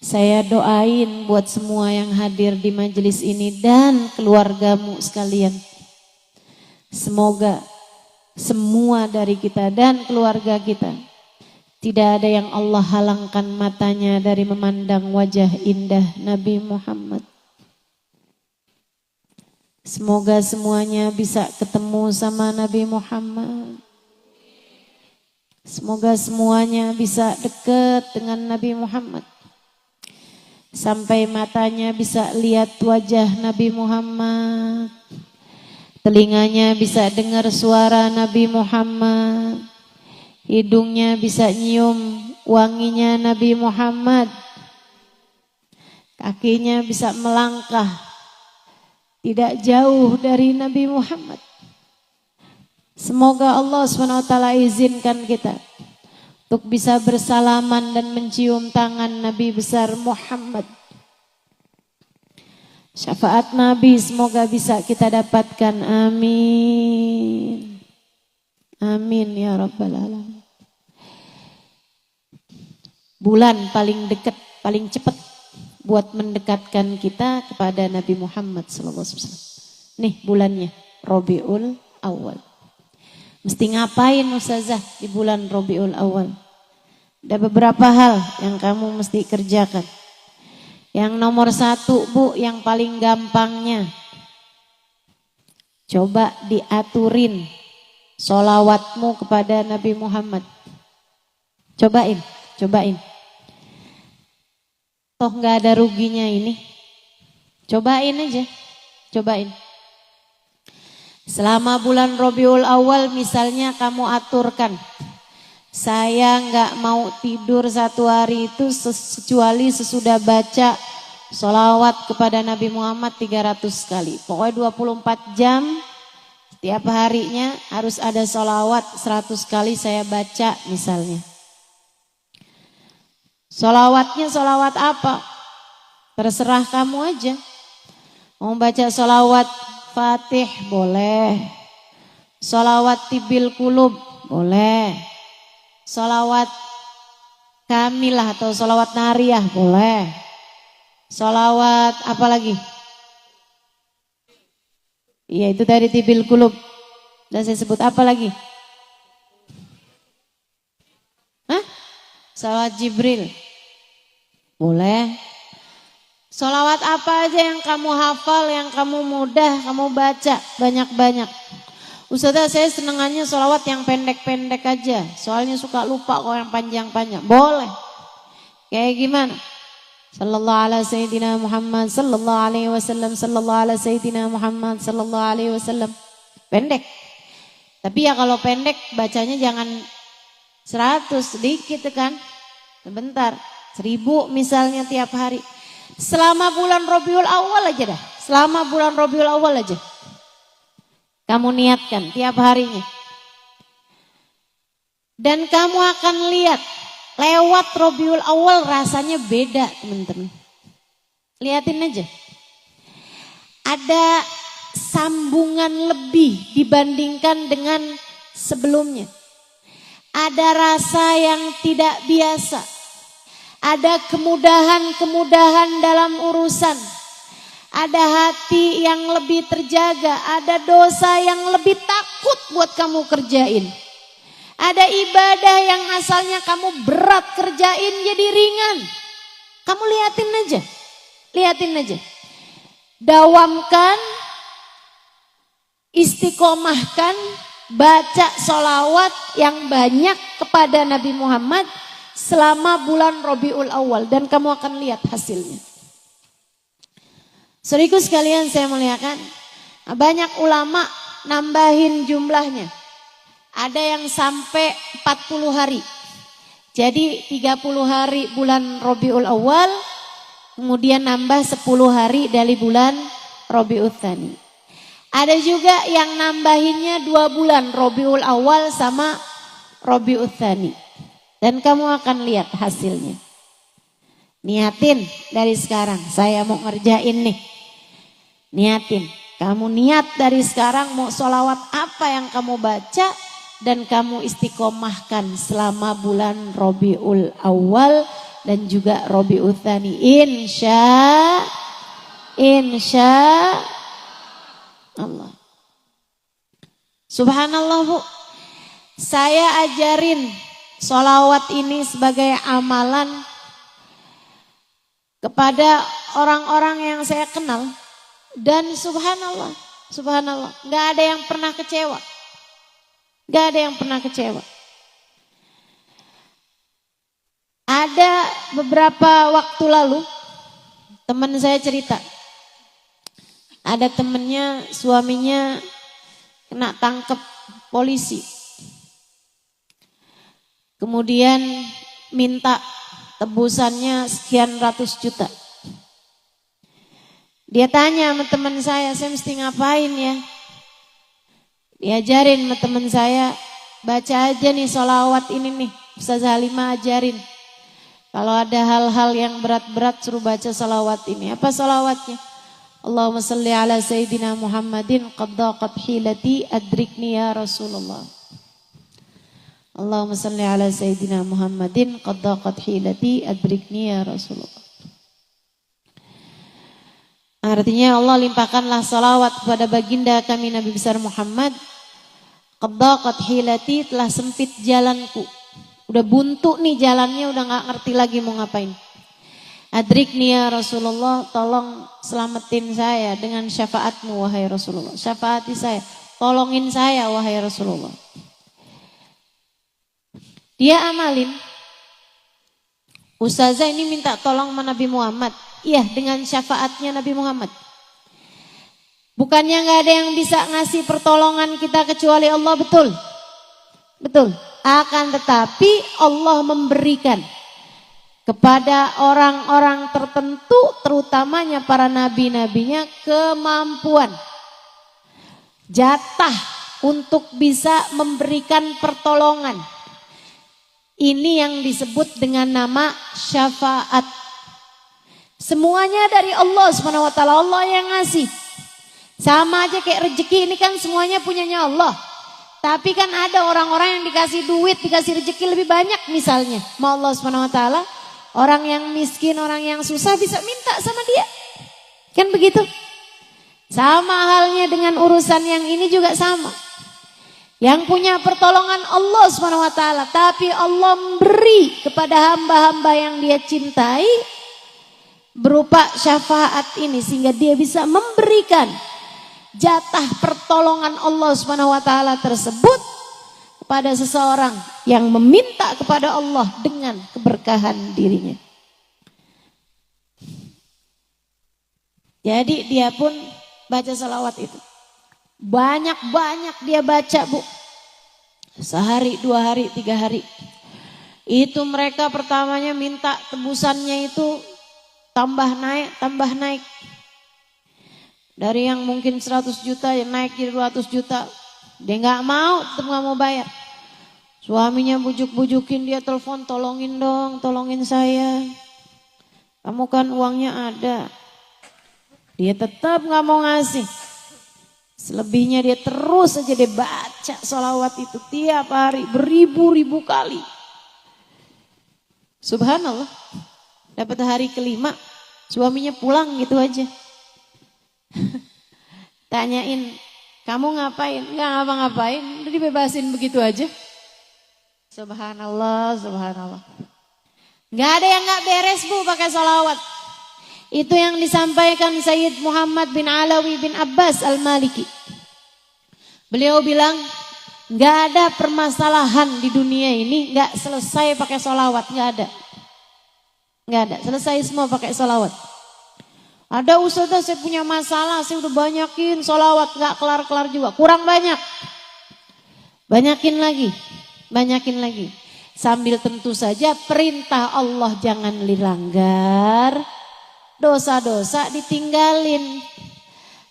Saya doain buat semua yang hadir di majelis ini dan keluargamu sekalian. Semoga semua dari kita dan keluarga kita, tidak ada yang Allah halangkan matanya dari memandang wajah indah Nabi Muhammad. Semoga semuanya bisa ketemu sama Nabi Muhammad. Semoga semuanya bisa dekat dengan Nabi Muhammad. Sampai matanya bisa lihat wajah Nabi Muhammad. Telinganya bisa dengar suara Nabi Muhammad. Hidungnya bisa nyium wanginya Nabi Muhammad. Kakinya bisa melangkah tidak jauh dari Nabi Muhammad. Semoga Allah SWT izinkan kita untuk bisa bersalaman dan mencium tangan Nabi besar Muhammad. Syafaat Nabi semoga bisa kita dapatkan. Amin. Amin ya Rabbal Alamin. Bulan paling dekat, paling cepat buat mendekatkan kita kepada Nabi Muhammad SAW. Nih bulannya, Rabiul Awal. Mesti ngapain Ustazah di bulan Rabiul Awal? Ada beberapa hal yang kamu mesti kerjakan. Yang nomor 1 Bu, yang paling gampangnya. Coba diaturin sholawatmu kepada Nabi Muhammad. Cobain. Toh gak ada ruginya ini. Cobain aja, cobain. Selama bulan Rabiul Awal misalnya kamu aturkan, saya gak mau tidur 1 hari itu kecuali sesudah baca sholawat kepada Nabi Muhammad 300 kali. Pokoknya 24 jam setiap harinya harus ada sholawat 100 kali saya baca misalnya. Sholawatnya sholawat apa? Terserah kamu aja. Mau baca sholawat Fatih boleh, sholawat Tibil Kulub boleh, sholawat Kamilah atau sholawat Nariyah boleh, sholawat apa lagi? Iya itu dari Tibil Kulub. Dan saya sebut apa lagi? Hah? Sholawat Jibril boleh. Sholawat apa aja yang kamu hafal, yang kamu mudah, kamu baca banyak-banyak. Ustazah saya senengannya sholawat yang pendek-pendek aja. Soalnya suka lupa kalau yang panjang-panjang. Boleh. Kayak gimana? Sallallahu ala Sayyidina Muhammad, sallallahu alaihi wasallam, sallallahu ala Sayyidina Muhammad, sallallahu alaihi wasallam. Pendek. Tapi ya kalau pendek bacanya jangan 100, sedikit kan. Sebentar. 1000 misalnya tiap hari. Selama bulan Rabiul Awal aja dah. Selama bulan Rabiul Awal aja. Kamu niatkan tiap harinya. Dan kamu akan lihat lewat Rabiul Awal rasanya beda teman-teman. Lihatin aja. Ada sambungan lebih dibandingkan dengan sebelumnya. Ada rasa yang tidak biasa. Ada kemudahan-kemudahan dalam urusan. Ada hati yang lebih terjaga. Ada dosa yang lebih takut buat kamu kerjain. Ada ibadah yang asalnya kamu berat kerjain jadi ringan. Kamu liatin aja. Liatin aja. Dawamkan, istiqomahkan, baca sholawat yang banyak kepada Nabi Muhammad selama bulan Rabiul Awal dan kamu akan lihat hasilnya. Saudaraku sekalian saya muliakan, banyak ulama nambahin jumlahnya. Ada yang sampai 40 hari. Jadi 30 hari bulan Rabiul Awal, kemudian nambah 10 hari dari bulan Rabiul Tsani. Ada juga yang nambahinnya 2 bulan Rabiul Awal sama Rabiul Tsani. Dan kamu akan lihat hasilnya. Niatin dari sekarang. Saya mau ngerjain nih. Niatin. Kamu niat dari sekarang mau sholawat apa yang kamu baca. Dan kamu istiqomahkan selama bulan Rabiul Awal. Dan juga Rabiul Tsani. Insya Allah. Subhanallah Bu. Saya ajarin sholawat ini sebagai amalan kepada orang-orang yang saya kenal. Dan subhanallah, gak ada yang pernah kecewa. Gak ada yang pernah kecewa. Ada beberapa waktu lalu, teman saya cerita. Ada temennya, suaminya kena tangkep polisi. Kemudian minta tebusannya sekian ratus juta. Dia tanya sama teman saya mesti ngapain ya? Diajarin sama teman saya, baca aja nih sholawat ini nih. Ustazah Halimah ajarin. Kalau ada hal-hal yang berat-berat suruh baca sholawat ini. Apa sholawatnya? Allahumma salli ala Sayyidina Muhammadin qaddaqat hilati adrikni ya Rasulullah. Allahumma salli ala Sayyidina Muhammadin qaddaqat hilati adrikni ya Rasulullah. Artinya Allah limpahkanlah salawat kepada baginda kami Nabi besar Muhammad. Qaddaqat hilati, telah sempit jalanku. Udah buntu nih jalannya, udah gak ngerti lagi mau ngapain. Adrikni ya Rasulullah, tolong selamatin saya dengan syafaatmu wahai Rasulullah. Syafaati saya, tolongin saya wahai Rasulullah. Dia amalin. Ustazah ini minta tolong sama Nabi Muhammad. Iya, dengan syafaatnya Nabi Muhammad. Bukannya gak ada yang bisa ngasih pertolongan kita kecuali Allah, betul? Betul. Akan tetapi Allah memberikan kepada orang-orang tertentu, terutamanya para nabi-nabinya, kemampuan, jatah untuk bisa memberikan pertolongan. Ini yang disebut dengan nama syafaat. Semuanya dari Allah SWT, Allah yang ngasih. Sama aja kayak rezeki ini kan semuanya punyanya Allah. Tapi kan ada orang-orang yang dikasih duit, dikasih rezeki lebih banyak misalnya. Ma Allah SWT, orang yang miskin, orang yang susah bisa minta sama dia. Kan begitu? Sama halnya dengan urusan yang ini juga sama. Yang punya pertolongan Allah SWT. Tapi Allah memberi kepada hamba-hamba yang dia cintai berupa syafaat ini. Sehingga dia bisa memberikan jatah pertolongan Allah SWT tersebut kepada seseorang yang meminta kepada Allah dengan keberkahan dirinya. Jadi dia pun baca salawat itu. Banyak-banyak dia baca, Bu. Sehari, 2 hari, 3 hari. Itu mereka pertamanya minta tebusannya itu tambah naik, tambah naik. Dari yang mungkin 100 juta yang naik jadi 200 juta. Dia gak mau, tetap gak mau bayar. Suaminya bujuk-bujukin dia, telepon, tolongin dong, tolongin saya. Kamu kan uangnya ada. Dia tetap gak mau ngasih. Selebihnya dia terus saja dia baca sholawat itu tiap hari beribu-ribu kali. Subhanallah. Dapat hari kelima, suaminya pulang gitu aja. Tanyain, kamu ngapain? Enggak ngapa-ngapain, udah dibebasin begitu aja. Subhanallah, subhanallah. Enggak ada yang enggak beres, Bu, pakai sholawat. Itu yang disampaikan Sayyid Muhammad bin Alawi bin Abbas Al-Maliki. Beliau bilang, enggak ada permasalahan di dunia ini enggak selesai pakai sholawat, enggak ada. Enggak ada, selesai semua pakai sholawat. Ada ustazah saya punya masalah, saya udah banyakin sholawat enggak kelar-kelar juga, kurang banyak. Banyakin lagi, banyakin lagi. Sambil tentu saja perintah Allah jangan dilanggar, dosa-dosa ditinggalin.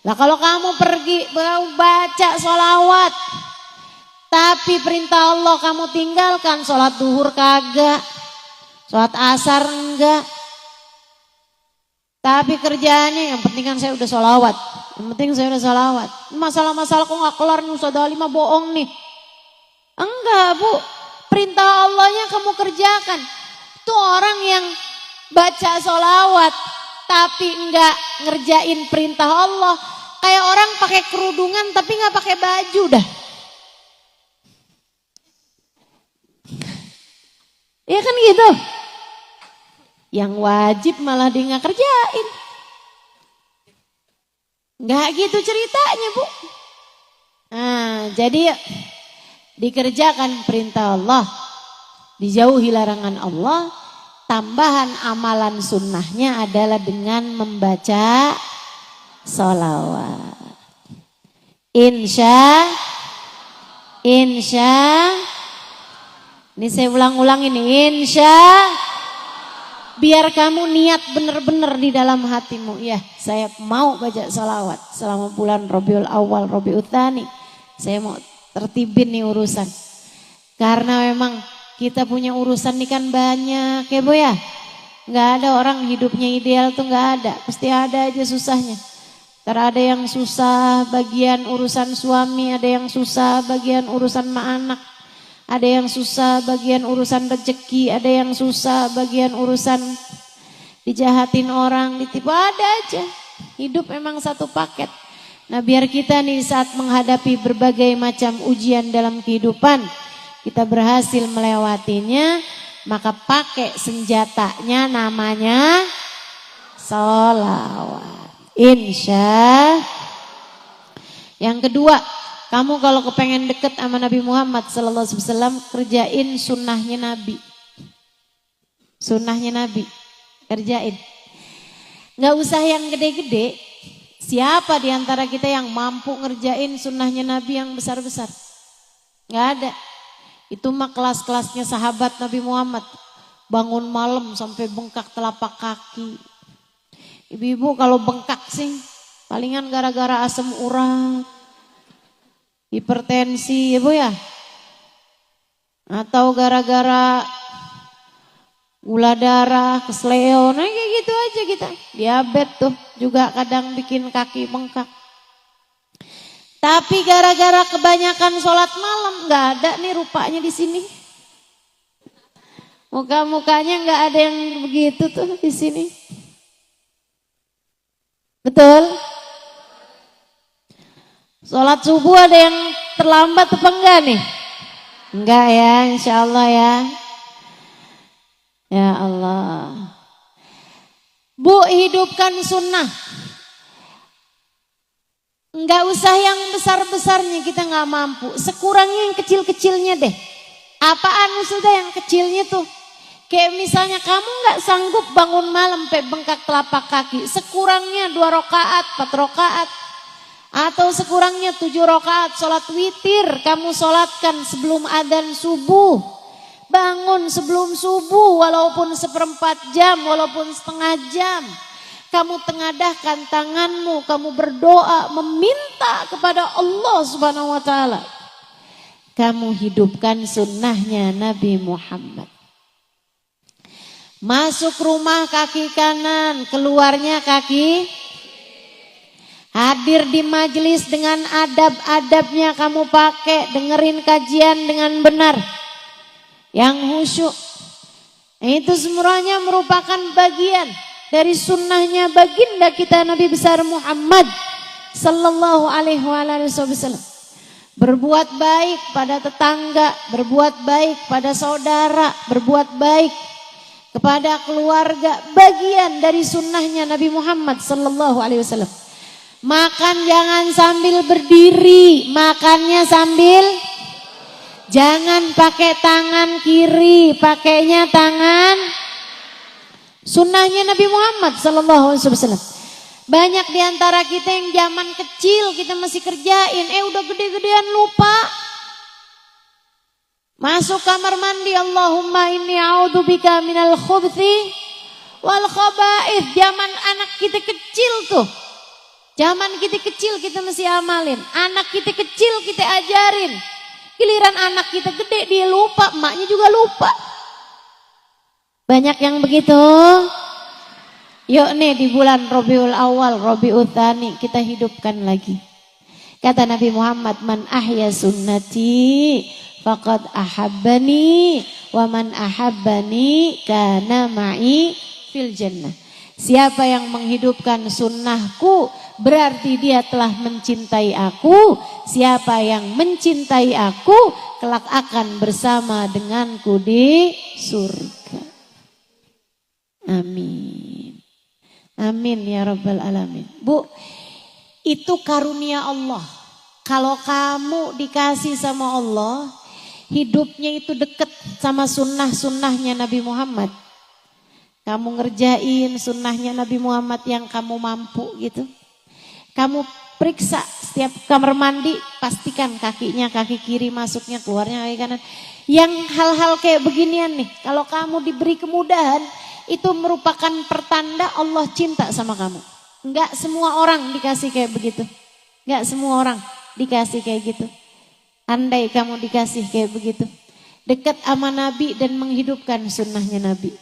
Lah kalau kamu pergi baca sholawat, tapi perintah Allah kamu tinggalkan, sholat duhur kagak, sholat asar enggak. Tapi kerjaannya yang penting kan saya udah sholawat, yang penting saya udah sholawat. Masalah-masalah kok gak kelar nih, Ustazah Halimah bohong nih. Enggak, Bu, perintah Allahnya kamu kerjakan. Itu orang yang baca sholawat tapi enggak ngerjain perintah Allah. Kayak orang pakai kerudungan tapi enggak pakai baju dah. Iya kan gitu. Yang wajib malah dia enggak kerjain. Enggak gitu ceritanya, Bu. Nah, jadi dikerjakan perintah Allah, dijauhi larangan Allah. Tambahan amalan sunnahnya adalah dengan membaca sholawat. Insya. Ini saya ulang-ulang ini. Insya. Biar kamu niat benar-benar di dalam hatimu. Ya, saya mau baca sholawat selama bulan Rabiul Awal, Rabiul Tsani. Saya mau tertibin nih urusan. Karena memang kita punya urusan nih kan banyak ya Bu ya. Nggak ada orang hidupnya ideal tuh nggak ada. Pasti ada aja susahnya. Ntar ada yang susah bagian urusan suami, ada yang susah bagian urusan anak. Ada yang susah bagian urusan rezeki, ada yang susah bagian urusan dijahatin orang, ditipu, ada aja. Hidup memang satu paket. Nah biar kita nih saat menghadapi berbagai macam ujian dalam kehidupan, kita berhasil melewatinya, maka pakai senjatanya namanya sholawat. Insya. Yang kedua, kamu kalau kepengen deket sama Nabi Muhammad SAW, kerjain sunnahnya Nabi. Sunnahnya Nabi, kerjain. Gak usah yang gede-gede. Siapa di antara kita yang mampu ngerjain sunnahnya Nabi yang besar-besar? Gak ada. Itu mah kelas-kelasnya sahabat Nabi Muhammad. Bangun malam sampai bengkak telapak kaki. Ibu-ibu kalau bengkak sih palingan gara-gara asam urat, hipertensi ya Bu ya. Atau gara-gara gula darah, kesleo, nah kayak gitu aja kita. Diabetes tuh juga kadang bikin kaki bengkak. Tapi gara-gara kebanyakan sholat malam nggak ada nih rupanya di sini. Muka-mukanya nggak ada yang begitu tuh di sini. Betul? Sholat subuh ada yang terlambat apa enggak nih? Enggak ya, insya Allah ya. Ya Allah. Bu, hidupkan sunnah. Enggak usah yang besar-besarnya, kita enggak mampu. Sekurangnya yang kecil-kecilnya deh. Apaan sudah yang kecilnya tuh? Kayak misalnya kamu enggak sanggup bangun malam sampai bengkak telapak kaki. Sekurangnya 2 rakaat, 4 rakaat. Atau sekurangnya 7 rakaat sholat witir. Kamu sholatkan sebelum adzan subuh. Bangun sebelum subuh walaupun 1/4 jam, walaupun setengah jam. Kamu tengadahkan tanganmu, kamu berdoa, meminta kepada Allah Subhanahu wa ta'ala. Kamu hidupkan sunnahnya Nabi Muhammad. Masuk rumah kaki kanan, keluarnya kaki. Hadir di majelis dengan adab-adabnya kamu pakai, dengerin kajian dengan benar. Yang khusyuk. Itu semuanya merupakan bagian dari sunnahnya baginda kita Nabi besar Muhammad sallallahu alaihi wasallam. Berbuat baik pada tetangga, berbuat baik pada saudara, berbuat baik kepada keluarga, bagian dari sunnahnya Nabi Muhammad sallallahu alaihi wasallam. Makan jangan sambil berdiri, makannya sambil, jangan pakai tangan kiri, pakainya tangan. Sunnahnya Nabi Muhammad sallallahu alaihi wasallam. Banyak diantara kita yang zaman kecil kita masih kerjain, udah gede-gedean lupa. Masuk kamar mandi, Allahumma inni a'udzubika minal khubuthi wal khaba'ith. Zaman anak kita kecil tuh. Zaman kita kecil kita mesti amalin. Anak kita kecil kita ajarin. Giliran anak kita gede dia lupa, emaknya juga lupa. Banyak yang begitu. Yuk nih di bulan Rabiul Awal, Rabiul Tsani kita hidupkan lagi. Kata Nabi Muhammad, man ahya sunnati faqad ahabbani wa man ahabbani kana ma'i fil jannah. Siapa yang menghidupkan sunnahku berarti dia telah mencintai aku. Siapa yang mencintai aku kelak akan bersama denganku di surga. Amin. Amin ya rabbal alamin. Bu, itu karunia Allah. Kalau kamu dikasih sama Allah, hidupnya itu dekat sama sunnah-sunnahnya Nabi Muhammad. Kamu ngerjain sunnahnya Nabi Muhammad yang kamu mampu gitu. Kamu periksa setiap kamar mandi, pastikan kakinya kaki kiri masuknya, keluarnya kaki kanan. Yang hal-hal kayak beginian nih, kalau kamu diberi kemudahan, itu merupakan pertanda Allah cinta sama kamu. Enggak semua orang dikasih kayak begitu. Enggak semua orang dikasih kayak gitu. Andai kamu dikasih kayak begitu. Dekat sama Nabi dan menghidupkan sunnahnya Nabi.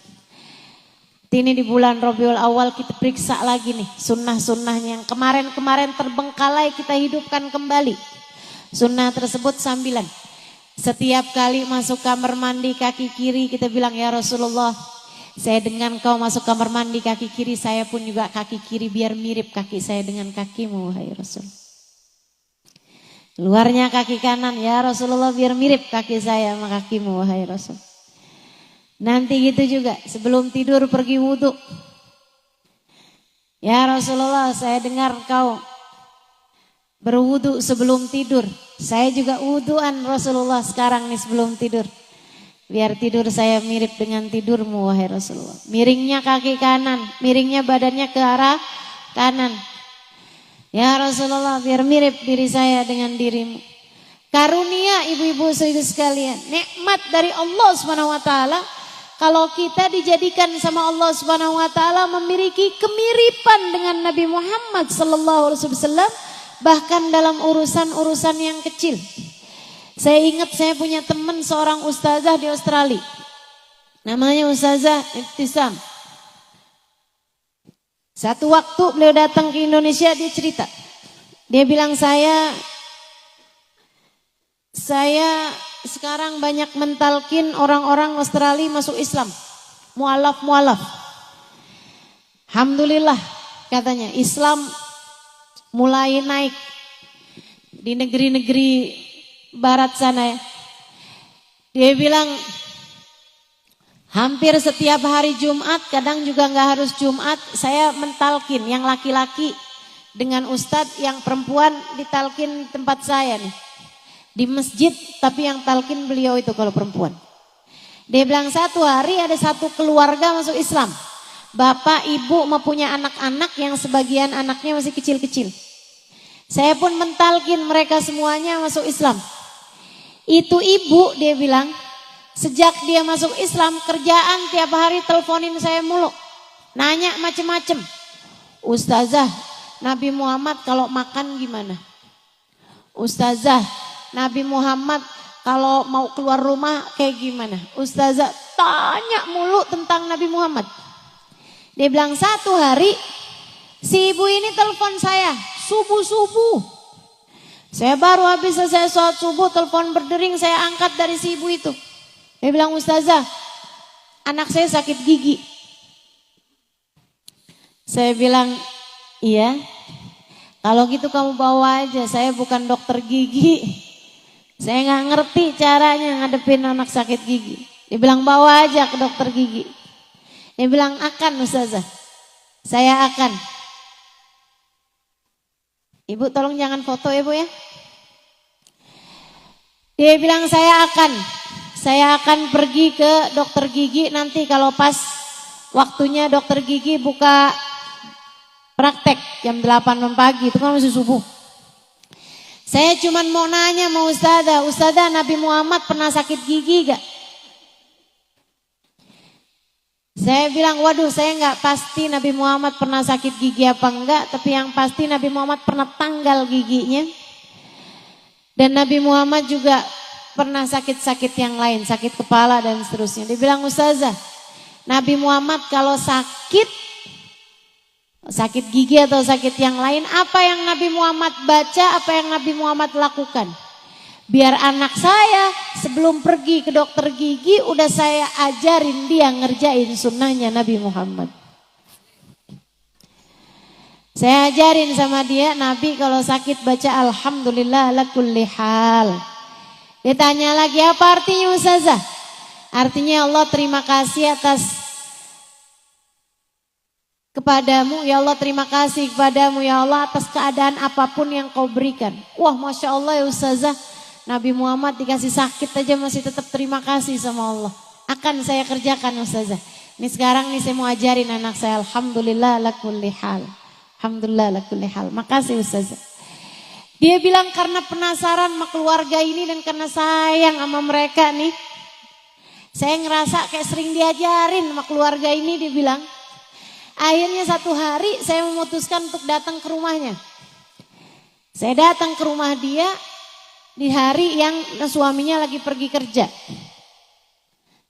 Ini di bulan Rabiul Awal kita periksa lagi nih sunnah-sunnahnya yang kemarin-kemarin terbengkalai kita hidupkan kembali. Sunnah tersebut 9. Setiap kali masuk kamar mandi kaki kiri kita bilang, ya Rasulullah, saya dengan kau masuk kamar mandi kaki kiri, saya pun juga kaki kiri biar mirip kaki saya dengan kakimu, wahai Rasul. Luarnya kaki kanan, ya Rasulullah biar mirip kaki saya sama kakimu, wahai Rasul. Nanti gitu juga sebelum tidur pergi wudhu. Ya Rasulullah, saya dengar kau berwudhu sebelum tidur. Saya juga wudhuan Rasulullah sekarang nih sebelum tidur. Biar tidur saya mirip dengan tidurmu, wahai Rasulullah. Miringnya kaki kanan, miringnya badannya ke arah kanan. Ya Rasulullah, biar mirip diri saya dengan dirimu. Karunia ibu-ibu saudara sekalian, nikmat dari Allah Subhanahu wa taala. Kalau kita dijadikan sama Allah Subhanahu wa taala memiliki kemiripan dengan Nabi Muhammad sallallahu alaihi wasallam, bahkan dalam urusan-urusan yang kecil. Saya ingat saya punya teman seorang ustazah di Australia. Namanya Ustazah Ibtisam. Satu waktu beliau datang ke Indonesia, dia cerita. Dia bilang, saya sekarang banyak mentalkin orang-orang Australia masuk Islam. Mualaf. Alhamdulillah katanya Islam mulai naik di negeri-negeri barat sana ya. Dia bilang hampir setiap hari Jumat, kadang juga nggak harus Jumat, saya mentalkin yang laki-laki dengan ustadz, yang perempuan ditalkin tempat saya nih. Di masjid, tapi yang talkin beliau itu kalau perempuan. Dia bilang satu hari ada satu keluarga masuk Islam. Bapak, ibu mempunyai anak-anak yang sebagian anaknya masih kecil-kecil. Saya pun mentalkin mereka semuanya masuk Islam. Itu ibu, dia bilang, sejak dia masuk Islam, kerjaan tiap hari teleponin saya mulu. Nanya macem-macem. Ustazah, Nabi Muhammad kalau makan gimana? Ustazah, Nabi Muhammad kalau mau keluar rumah kayak gimana? Ustazah tanya mulu tentang Nabi Muhammad. Dia bilang satu hari si ibu ini telepon saya subuh-subuh. Saya baru habis selesai sholat subuh, telepon berdering, saya angkat dari si ibu itu. Dia bilang, Ustazah, anak saya sakit gigi. Saya bilang, iya. Kalau gitu kamu bawa aja, saya bukan dokter gigi. Saya nggak ngerti caranya ngadepin anak sakit gigi. Dia bilang, bawa aja ke dokter gigi. Dia bilang, akan Ustazah, saya akan. Ibu tolong jangan foto ya Bu ya. Dia bilang saya akan pergi ke dokter gigi nanti kalau pas waktunya dokter gigi buka praktek jam 8 pagi, itu kan masih subuh. Saya cuman mau nanya sama Ustazah Nabi Muhammad pernah sakit gigi gak? Saya bilang, waduh saya nggak pasti Nabi Muhammad pernah sakit gigi apa enggak, tapi yang pasti Nabi Muhammad pernah tanggal giginya. Dan Nabi Muhammad juga pernah sakit-sakit yang lain, sakit kepala dan seterusnya. Dia bilang, Ustazah, Nabi Muhammad kalau sakit gigi atau sakit yang lain, apa yang Nabi Muhammad baca, apa yang Nabi Muhammad lakukan? Biar anak saya sebelum pergi ke dokter gigi udah saya ajarin dia ngerjain sunnahnya Nabi Muhammad. Saya ajarin sama dia, Nabi kalau sakit baca Alhamdulillah ala kulli hal. Dia tanya lagi, apa artinya Ustazah? Artinya Allah terima kasih kepadamu, ya Allah terima kasih kepadamu ya Allah atas keadaan apapun yang kau berikan. Wah Masya Allah ya Ustazah, Nabi Muhammad dikasih sakit aja masih tetap terima kasih sama Allah. Akan saya kerjakan Ustazah. Ini sekarang nih saya mau ajarin anak saya Alhamdulillah ala kulli hal. Alhamdulillah ala kulli hal. Makasih Ustazah. Dia bilang karena penasaran sama keluarga ini dan karena sayang sama mereka nih. Saya ngerasa kayak sering diajarin sama keluarga ini, dia bilang. Akhirnya satu hari saya memutuskan untuk datang ke rumahnya. Saya datang ke rumah dia. di hari yang suaminya lagi pergi kerja.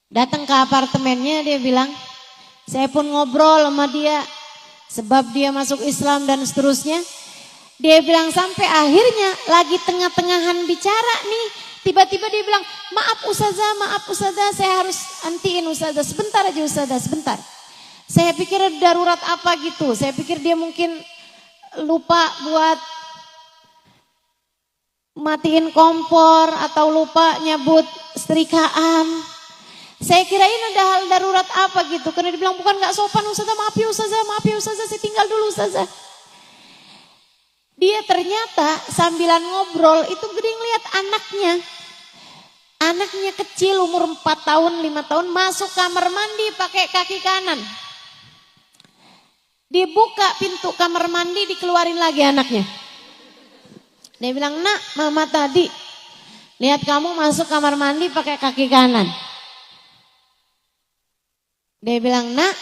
Datang ke apartemennya, dia bilang, saya pun ngobrol sama dia, sebab dia masuk Islam dan seterusnya. Dia bilang sampai akhirnya lagi tengah-tengahan bicara nih, tiba-tiba dia bilang, maaf ustazah, saya harus antiin ustazah, sebentar aja ustazah, sebentar. Saya pikir darurat apa gitu, saya pikir dia mungkin lupa buat matiin kompor atau lupa nyabut setrikaan. Saya kirain ada hal darurat apa gitu, karena dia bilang bukan gak sopan ustazah, maaf ya ustazah, saya tinggal dulu ustazah. Dia ternyata sambilan ngobrol itu gede ngeliat anaknya. Anaknya kecil umur 4 tahun, 5 tahun masuk kamar mandi pakai kaki kanan. Dibuka pintu kamar mandi, dikeluarin lagi anaknya. Dia bilang, nak, mama tadi lihat kamu masuk kamar mandi pakai kaki kanan. Dia bilang, nak,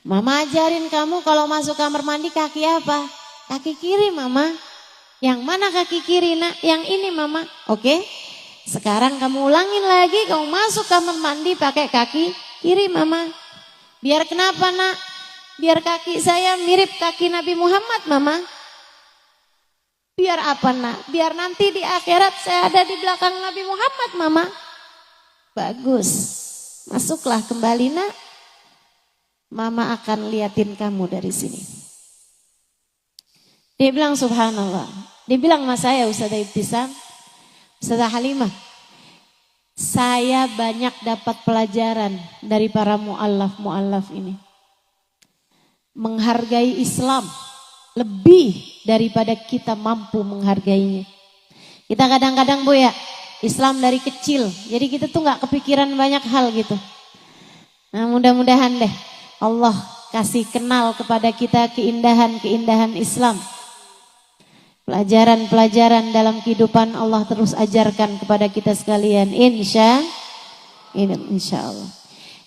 mama ajarin kamu kalau masuk kamar mandi kaki apa? Kaki kiri mama. Yang mana kaki kiri nak? Yang ini mama. Oke, sekarang kamu ulangin lagi, kamu masuk kamar mandi pakai kaki kiri mama. Biar kenapa nak? Biar kaki saya mirip kaki Nabi Muhammad mama. Biar apa nak? Biar nanti di akhirat saya ada di belakang Nabi Muhammad mama. Bagus. Masuklah kembali nak. Mama akan liatin kamu dari sini. Dia bilang subhanallah. Dia bilang sama saya Ustazah Ibtisam, Ustazah Halimah, saya banyak dapat pelajaran dari para mu'allaf ini. Menghargai Islam lebih daripada kita mampu menghargainya. Kita kadang-kadang Bu ya, Islam dari kecil, jadi kita tuh gak kepikiran banyak hal gitu. Nah mudah-mudahan deh Allah kasih kenal kepada kita keindahan-keindahan Islam. Pelajaran-pelajaran dalam kehidupan Allah terus ajarkan kepada kita sekalian, insya Allah.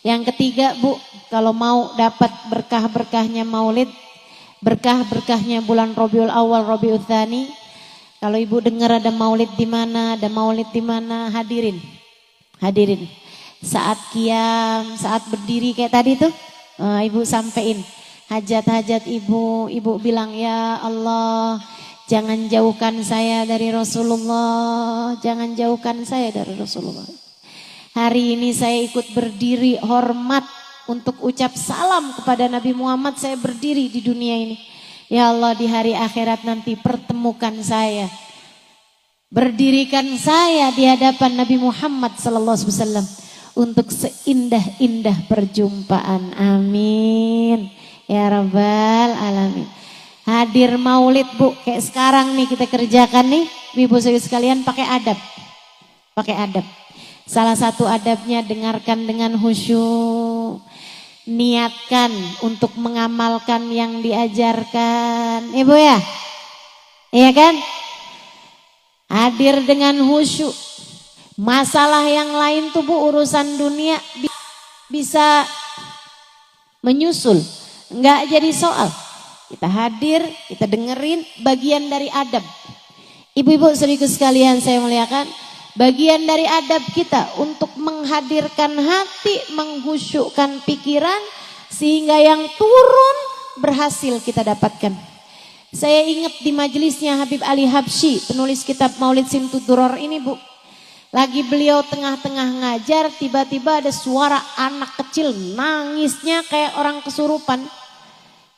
Yang ketiga Bu, kalau mau dapat berkah-berkahnya maulid, berkah-berkahnya bulan Rabiul Awal, Rabiul Tsani, kalau ibu dengar ada maulid di mana, hadirin. Saat qiyam, saat berdiri kayak tadi tuh, ibu sampein hajat-hajat ibu bilang, ya Allah, jangan jauhkan saya dari Rasulullah, Hari ini saya ikut berdiri hormat untuk ucap salam kepada Nabi Muhammad, saya berdiri di dunia ini. Ya Allah, di hari akhirat nanti pertemukan saya, berdirikan saya di hadapan Nabi Muhammad SAW untuk seindah-indah perjumpaan. Amin ya rabbal alamin. Hadir maulid Bu, kayak sekarang nih kita kerjakan nih, ibu sekalian, pakai adab. Salah satu adabnya dengarkan dengan khusyuk. Niatkan untuk mengamalkan yang diajarkan, Ibu ya, iya kan? Hadir dengan khusyuk. Masalah yang lain tuh Bu, urusan dunia bisa menyusul, nggak jadi soal. Kita hadir, kita dengerin, bagian dari adab. Ibu-ibu saudaraku sekalian saya muliakan, bagian dari adab kita untuk menghadirkan hati, menghusyukkan pikiran, sehingga yang turun berhasil kita dapatkan. Saya ingat di majelisnya Habib Ali Habsyi, penulis kitab Maulid Simtud Duror ini Bu. Lagi beliau tengah-tengah ngajar, tiba-tiba ada suara anak kecil nangisnya kayak orang kesurupan.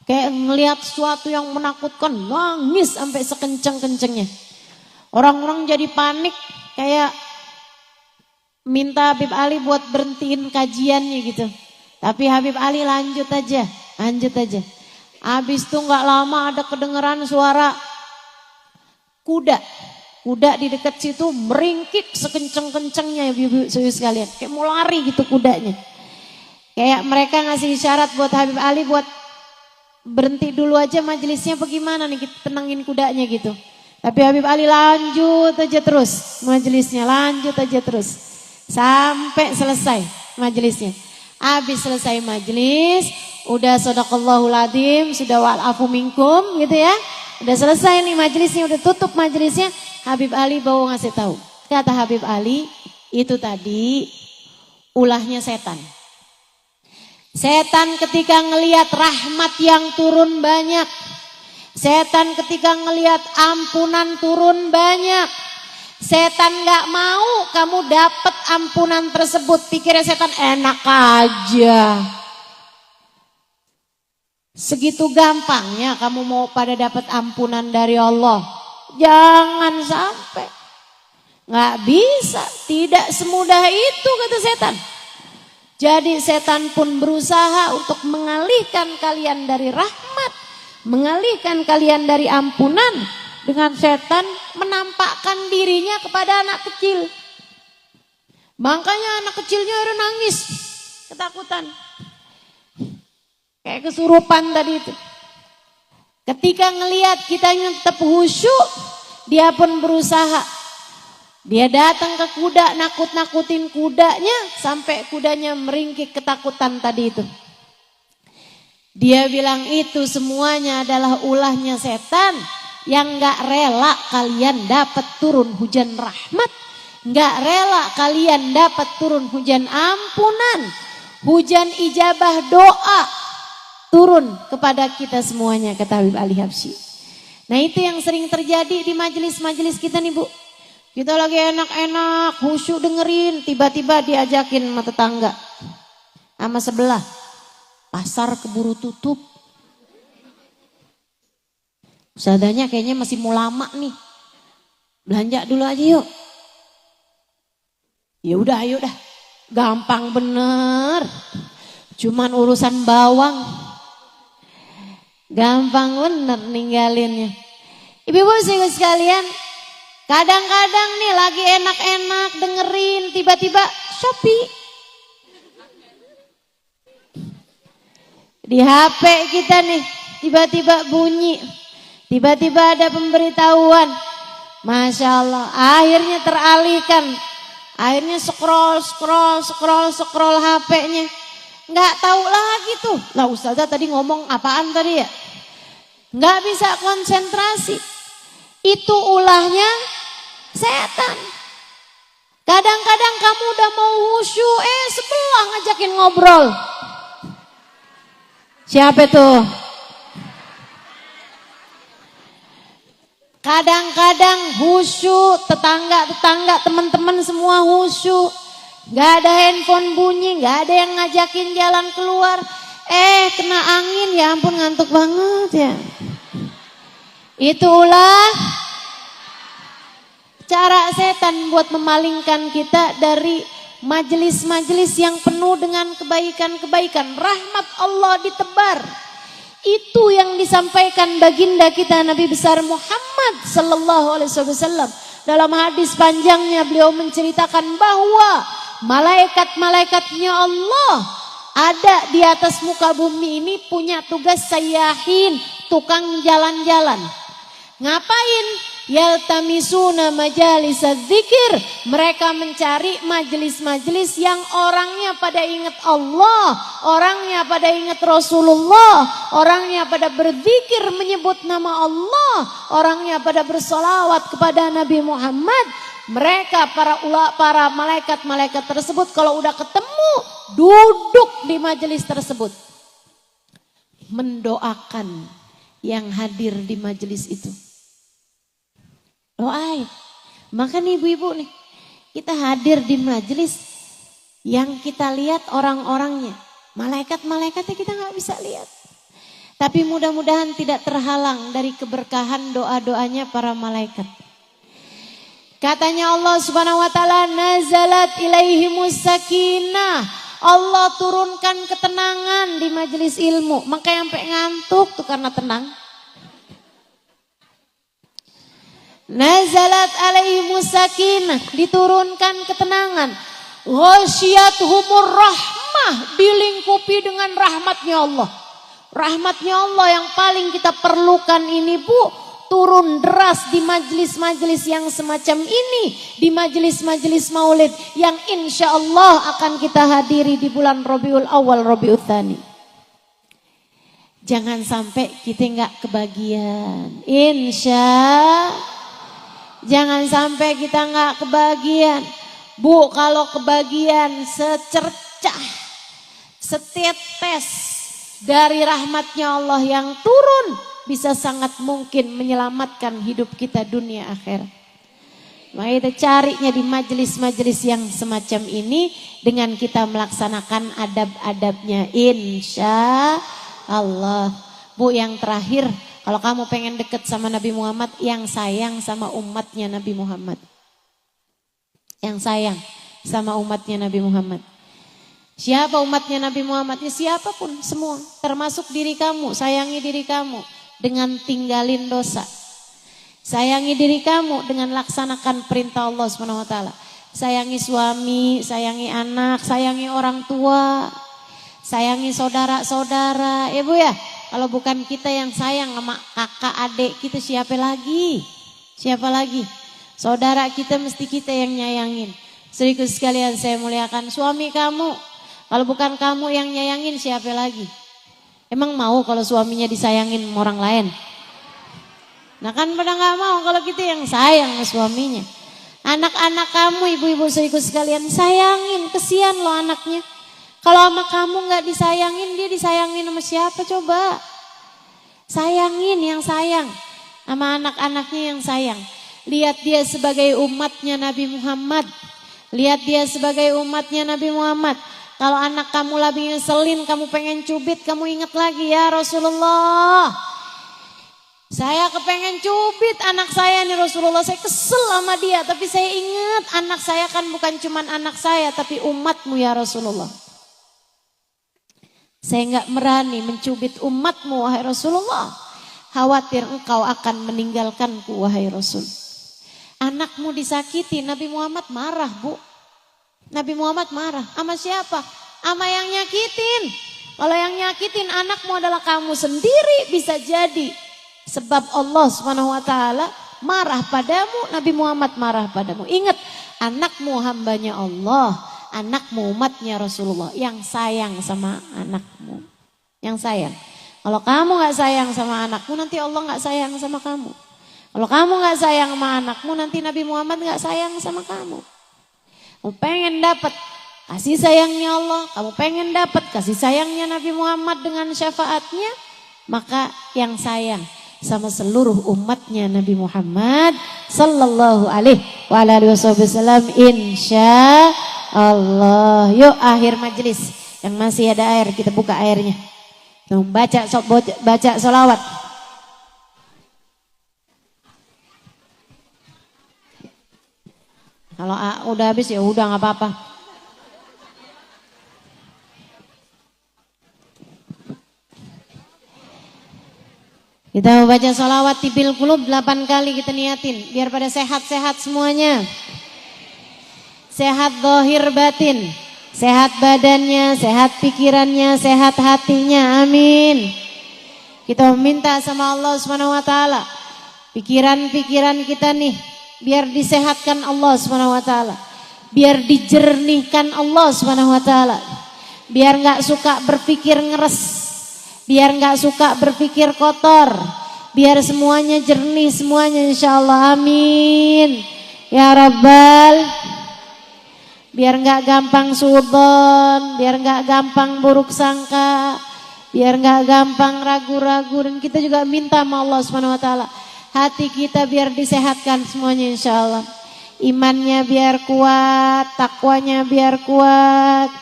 Kayak ngelihat sesuatu yang menakutkan, nangis sampai sekencang-kencangnya. Orang-orang jadi panik, kayak minta Habib Ali buat berhentiin kajiannya gitu. Tapi Habib Ali lanjut aja. Habis itu nggak lama ada kedengeran suara kuda. Kuda di dekat situ meringkik sekencang-kencangnya ibu-ibu sekalian. Kayak mau lari gitu kudanya. Kayak mereka ngasih isyarat buat Habib Ali buat berhenti dulu aja majelisnya, bagaimana nih kita tenangin kudanya gitu. Tapi Habib Ali lanjut aja terus majelisnya, sampai selesai majelisnya. Habis selesai majelis, udah shadaqallahul adzim, sudah wa'afu minkum gitu ya. Udah selesai nih majelisnya, udah tutup majelisnya. Habib Ali bawa ngasih tahu. Kata Habib Ali, itu tadi ulahnya setan. Setan ketika ngelihat rahmat yang turun banyak. Setan ketika ngelihat ampunan turun banyak. Setan gak mau kamu dapat ampunan tersebut. Pikirnya setan enak aja. Segitu gampangnya kamu mau pada dapat ampunan dari Allah. Jangan sampai. Gak bisa, tidak semudah itu kata setan. Jadi setan pun berusaha untuk mengalihkan kalian dari rahmat, mengalihkan kalian dari ampunan, dengan setan menampakkan dirinya kepada anak kecil. Makanya anak kecilnya ada nangis, ketakutan. Kayak kesurupan tadi itu. Ketika ngelihat kitanya tetap khusyuk, dia pun berusaha. Dia datang ke kuda, nakut-nakutin kudanya sampai kudanya meringkik ketakutan tadi itu. Dia bilang itu semuanya adalah ulahnya setan yang gak rela kalian dapat turun hujan rahmat. Gak rela kalian dapat turun hujan ampunan. Hujan ijabah doa turun kepada kita semuanya, kata Habib Ali Habsyi. Nah itu yang sering terjadi di majelis-majelis kita nih Bu. Kita lagi enak-enak, khusyuk dengerin, tiba-tiba diajakin sama tetangga, sama sebelah, pasar keburu tutup. Ustadzanya kayaknya masih mau lama nih, belanja dulu aja yuk. Ya udah, ayo dah, gampang bener, cuman urusan bawang, gampang bener ninggalinnya. Ibu-ibu sekalian, kadang-kadang nih lagi enak-enak dengerin, tiba-tiba Shopee. Di HP kita nih tiba-tiba bunyi, tiba-tiba ada pemberitahuan. Masya Allah, akhirnya teralihkan. Akhirnya scroll HP-nya. Nggak tahu lagi tuh. Lah Ustazah tadi ngomong apaan tadi ya? Nggak bisa konsentrasi. Itu ulahnya setan. Kadang-kadang kamu udah mau khusyuk, sebelah ngajakin ngobrol. Siapa tuh? Kadang-kadang khusyuk, tetangga-tetangga, teman-teman semua khusyuk. Gak ada handphone bunyi, gak ada yang ngajakin jalan keluar. Kena angin, ya ampun ngantuk banget ya. Itulah cara setan buat memalingkan kita dari majelis-majelis yang penuh dengan kebaikan-kebaikan. Rahmat Allah ditebar. Itu yang disampaikan baginda kita Nabi besar Muhammad sallallahu alaihi wasallam. Dalam hadis panjangnya beliau menceritakan bahwa malaikat-malaikatnya Allah ada di atas muka bumi ini punya tugas sayyahin, tukang jalan-jalan. Ngapain? Yaltamisuna majalis dzikir. Mereka mencari majelis-majelis yang orangnya pada ingat Allah, orangnya pada ingat Rasulullah, orangnya pada berzikir menyebut nama Allah, orangnya pada bersolawat kepada Nabi Muhammad. Mereka para malaikat-malaikat tersebut kalau udah ketemu duduk di majelis tersebut mendoakan yang hadir di majelis itu. Doain. Maka nih ibu-ibu nih, kita hadir di majelis yang kita lihat orang-orangnya. Malaikat-malaikatnya kita nggak bisa lihat. Tapi mudah-mudahan tidak terhalang dari keberkahan doa-doanya para malaikat. Katanya Allah Subhanahu wa taala, nazalat ilaihimus sakinah. Allah turunkan ketenangan di majelis ilmu. Maka sampai ngantuk tuh karena tenang. Nazalat alaihimus sakinah, diturunkan ketenangan. Ghasyiyatuhumur rahmah, dilingkupi dengan rahmatnya Allah. Rahmatnya Allah yang paling kita perlukan ini Bu, turun deras di majelis-majelis yang semacam ini, di majelis-majelis maulid yang insya Allah akan kita hadiri di bulan Rabiul Awal, Rabiul Tsani. Jangan sampai kita nggak kebagian. Jangan sampai kita nggak kebagian. Bu, kalau kebagian secercah, setetes dari rahmatnya Allah yang turun, bisa sangat mungkin menyelamatkan hidup kita dunia akhirat. Maka kita carinya di majelis-majelis yang semacam ini dengan kita melaksanakan adab-adabnya, insya Allah. Bu, yang terakhir, kalau kamu pengen deket sama Nabi Muhammad, yang sayang sama umatnya Nabi Muhammad. Yang sayang sama umatnya Nabi Muhammad. Siapa umatnya Nabi Muhammad? Ya siapapun, semua. Termasuk diri kamu, sayangi diri kamu dengan tinggalin dosa. Sayangi diri kamu dengan laksanakan perintah Allah SWT. Sayangi suami, sayangi anak, sayangi orang tua, sayangi saudara-saudara. Ya Bu ya, kalau bukan kita yang sayang sama kakak adik kita, siapa lagi? Siapa lagi? Saudara kita mesti kita yang nyayangin. Saudaraku sekalian, saya muliakan suami kamu. Kalau bukan kamu yang nyayangin, siapa lagi? Emang mau kalau suaminya disayangin sama orang lain? Nah kan pada gak mau kalau kita yang sayang sama suaminya. Anak-anak kamu, ibu-ibu saudaraku sekalian, sayangin, kesian loh anaknya. Kalau sama kamu gak disayangin, dia disayangin sama siapa coba? Sayangin yang sayang, sama anak-anaknya yang sayang. Lihat dia sebagai umatnya Nabi Muhammad. Lihat dia sebagai umatnya Nabi Muhammad. Kalau anak kamu lagi ngeselin, kamu pengen cubit, kamu ingat lagi, ya Rasulullah, saya kepengen cubit anak saya nih Rasulullah, saya kesel sama dia. Tapi saya ingat anak saya kan bukan cuma anak saya, tapi umatmu ya Rasulullah. Saya gak berani mencubit umatmu wahai Rasulullah. Khawatir engkau akan meninggalkanku wahai Rasul. Anakmu disakiti, Nabi Muhammad marah Bu. Nabi Muhammad marah. Sama siapa? Sama yang nyakitin. Kalau yang nyakitin anakmu adalah kamu sendiri, bisa jadi sebab Allah SWT marah padamu, Nabi Muhammad marah padamu. Ingat, anakmu hambanya Allah, anakmu umatnya Rasulullah, yang sayang sama anakmu. Yang sayang. Kalau kamu gak sayang sama anakmu, nanti Allah gak sayang sama kamu. Kalau kamu gak sayang sama anakmu, nanti Nabi Muhammad gak sayang sama kamu. Kamu pengen dapat kasih sayangnya Allah, kamu pengen dapat kasih sayangnya Nabi Muhammad dengan syafaatnya, maka yang sayang sama seluruh umatnya Nabi Muhammad sallallahu alaihi wasallam, insya Allah. Yuk akhir majelis, yang masih ada air kita buka airnya. Baca sholawat. Kalau udah habis ya udah nggak apa-apa. Kita mau baca sholawat tibil kulub 8 kali kita niatin. Biar pada sehat-sehat semuanya. Sehat zahir batin. Sehat badannya, sehat pikirannya, sehat hatinya. Amin. Kita meminta sama Allah SWT. Pikiran-pikiran kita nih, biar disehatkan Allah SWT. Biar dijernihkan Allah SWT. Biar gak suka berpikir ngeres. Biar gak suka berpikir kotor. Biar semuanya jernih, semuanya insya Allah. Amin. Ya Rabbal. Biar gak gampang suudzon. Biar gak gampang buruk sangka. Biar gak gampang ragu-ragu. Dan kita juga minta sama Allah SWT. Hati kita biar disehatkan semuanya insya Allah. Imannya biar kuat. Takwanya biar kuat.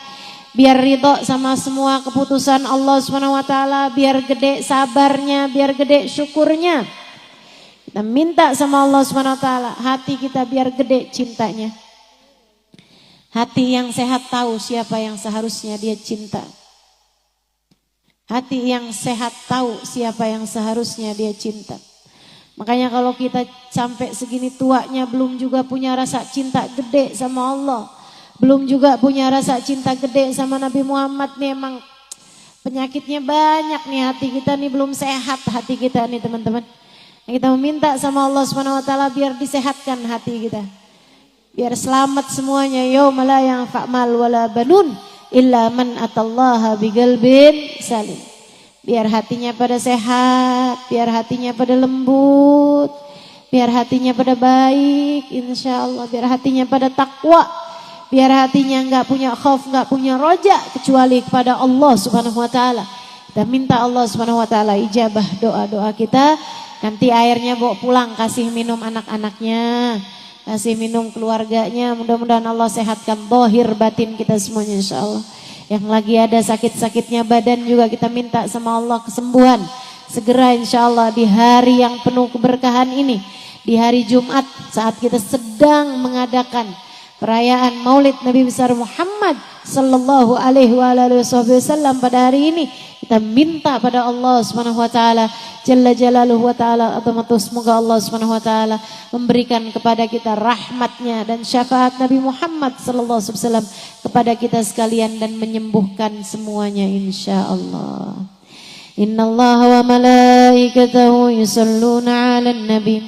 Biar ridho sama semua keputusan Allah SWT. Biar gede sabarnya, biar gede syukurnya. Kita minta sama Allah SWT. Hati kita biar gede cintanya. Hati yang sehat tahu siapa yang seharusnya dia cinta. Hati yang sehat tahu siapa yang seharusnya dia cinta. Makanya kalau kita sampai segini tuanya belum juga punya rasa cinta gede sama Allah. Belum juga punya rasa cinta gede sama Nabi Muhammad nih, emang penyakitnya banyak nih, hati kita nih belum sehat hati kita nih teman-teman. Kita meminta sama Allah SWT biar disehatkan hati kita. Biar selamat semuanya. Yauma la yanfa' mal wala banun illa man atallaha biqalbin salim. Biar hatinya pada sehat, biar hatinya pada lembut, biar hatinya pada baik, insya Allah, biar hatinya pada takwa, biar hatinya nggak punya khauf, nggak punya roja kecuali kepada Allah Subhanahu Wa Taala. Kita minta Allah Subhanahu Wa Taala ijabah doa-doa kita. Nanti airnya bawa pulang, kasih minum anak-anaknya, kasih minum keluarganya. Mudah-mudahan Allah sehatkan zahir batin kita semuanya insya Allah. Yang lagi ada sakit-sakitnya badan juga kita minta sama Allah kesembuhan segera insya Allah di hari yang penuh keberkahan ini, di hari Jumat saat kita sedang mengadakan perayaan Maulid Nabi besar Muhammad sallallahu alaihi wasallam pada hari ini. Kita minta pada Allah Subhanahu wa taala jalla jalaluhu wa taala atau semoga Allah Subhanahu wa taala memberikan kepada kita rahmatnya dan syafaat Nabi Muhammad sallallahu alaihi wasallam kepada kita sekalian dan menyembuhkan semuanya insyaallah. Innallaha wa malaikatahu yusalluna 'alan nabi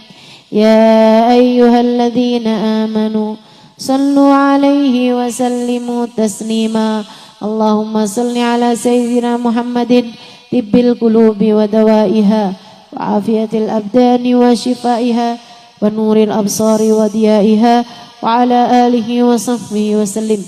ya ayyuhalladzina amanu sallu 'alaihi wa sallimu taslima. Allahumma salli ala sayyidina Muhammadin tibbil qulubi wa dawaiha wa afiyatil abdani wa shifaiha wa nuril absari wa diyaiha wa ala alihi wa sahbihi wa sallim.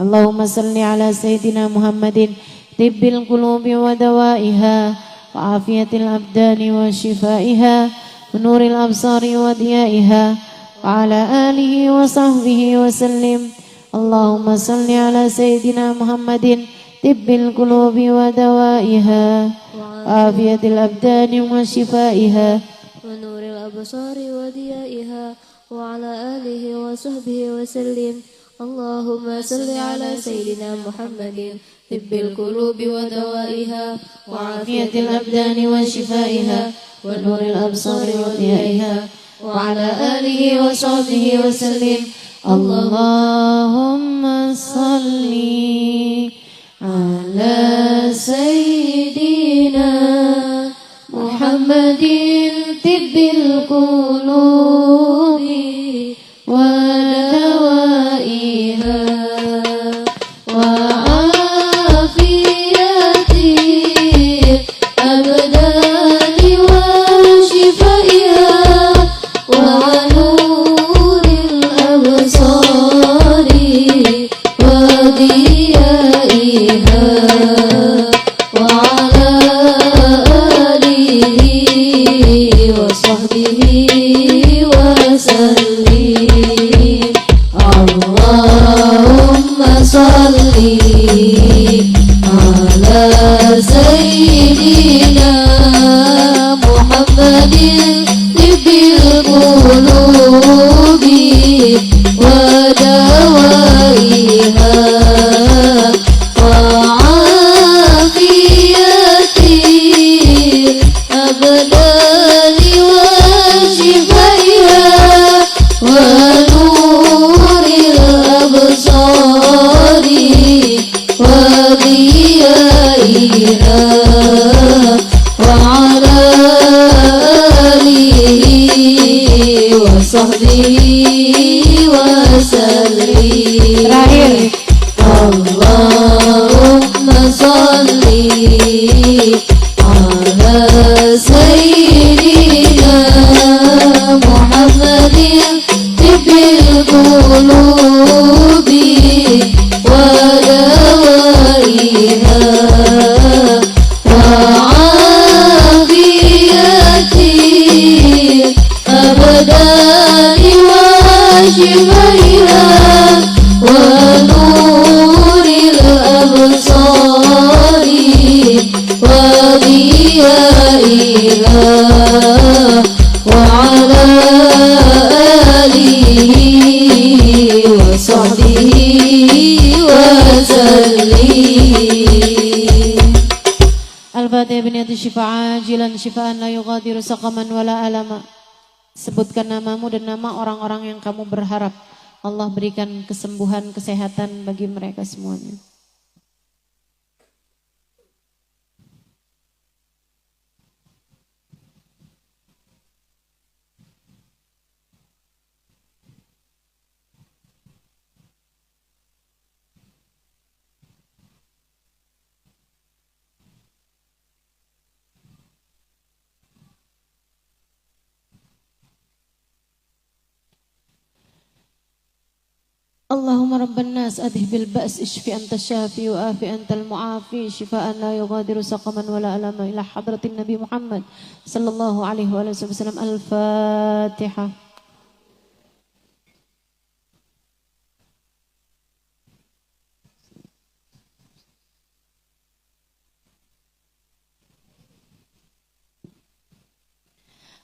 Allahumma salli ala sayyidina Muhammadin tibbil qulubi wa dawaiha wa afiyatil abdani wa shifaiha wa nuril absari wa diyaiha wa ala alihi wa sahbihi wa sallim. Allahumma salli ala sayyidina Muhammadin tibbil qulubi wa dawaiha wa afiyatil abdani wa shifaiha wa nuril absari wa diyaiha wa ala alihi wa sahbihi wa sallim. Allahumma salli ala sayyidina Muhammadin tibbil qulubi wa dawaiha wa afiyatil abdani wa shifaiha wa nuril absari wa diyaiha wa ala alihi wa sahbihi wa sallim. Allahumma salli ala sayyidina Muhammadin tibbil qulubi wa dawaiha wa afiyatil abdani wa shifaiha wa syifaan la yughadiru saqaman wala alama. Sebutkan namamu dan nama orang-orang yang kamu berharap Allah berikan kesembuhan, kesehatan bagi mereka semuanya. رب الناس أذهب البأس اشف أنت الشافي وآفي أنت المعافي شفاء لا يغادر سقما ولا ألما إلى حضرة النبي محمد صلى الله عليه وسلم. الفاتحة.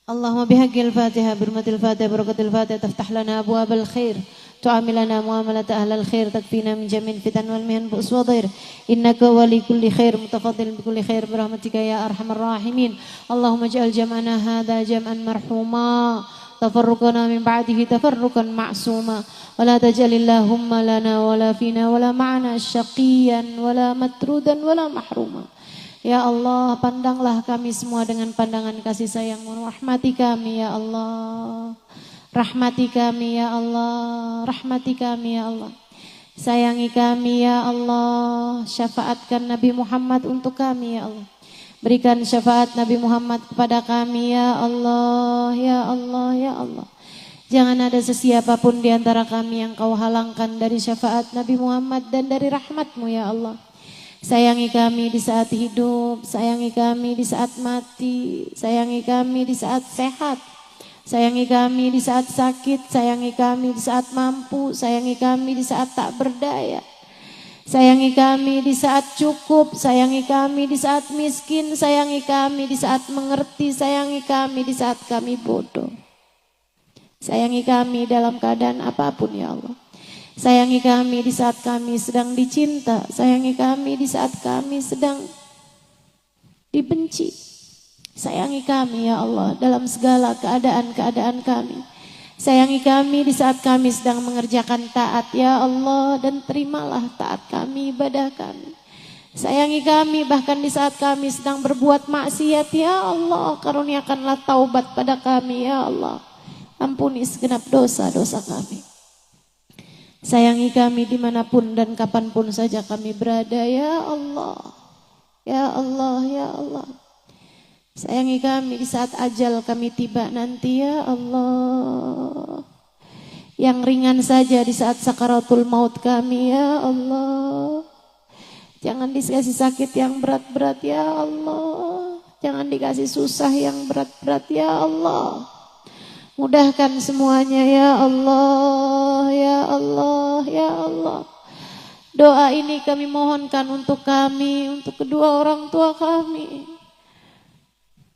اللهم بحق الفاتحة برمة الفاتحة بركة الفاتحة تفتح لنا أبواب الخير تعاملنا معاملة أهل الخير تكفينا من جميع الفتن والمهن بؤس وضير إنك ولي كل خير متفضل بكل خير برحمتك يا أرحم الراحمين. اللهم اجعل جمعنا هذا جمعا مرحوما تفرقنا من بعده تفرقا معصوما ولا تجعل اللهم لنا ولا فينا ولا معنا شقيا ولا مترودا ولا محروما. Ya Allah, pandanglah kami semua dengan pandangan kasih sayang-Mu. Rahmati kami ya Allah. Rahmati kami ya Allah. Rahmati kami ya Allah. Sayangi kami ya Allah. Syafaatkan Nabi Muhammad untuk kami ya Allah. Berikan syafaat Nabi Muhammad kepada kami ya Allah. Ya Allah, ya Allah. Jangan ada sesiapapun di antara kami yang Kau halangkan dari syafaat Nabi Muhammad dan dari rahmat-Mu ya Allah. Sayangi kami di saat hidup, sayangi kami di saat mati, sayangi kami di saat sehat, sayangi kami di saat sakit, sayangi kami di saat mampu, sayangi kami di saat tak berdaya, sayangi kami di saat cukup, sayangi kami di saat miskin, sayangi kami di saat mengerti, sayangi kami di saat kami bodoh. Sayangi kami dalam keadaan apapun ya Allah. Sayangi kami di saat kami sedang dicinta. Sayangi kami di saat kami sedang dibenci. Sayangi kami ya Allah dalam segala keadaan-keadaan kami. Sayangi kami di saat kami sedang mengerjakan taat ya Allah. Dan terimalah taat kami, ibadah kami. Sayangi kami bahkan di saat kami sedang berbuat maksiat ya Allah. Karuniakanlah taubat pada kami ya Allah. Ampuni segenap dosa-dosa kami. Sayangi kami dimanapun dan kapanpun saja kami berada ya Allah. Ya Allah, ya Allah. Sayangi kami di saat ajal kami tiba nanti ya Allah. Yang ringan saja di saat sakaratul maut kami ya Allah. Jangan dikasih sakit yang berat-berat ya Allah. Jangan dikasih susah yang berat-berat ya Allah. Mudahkan semuanya ya Allah, ya Allah, ya Allah. Doa ini kami mohonkan untuk kami, untuk kedua orang tua kami,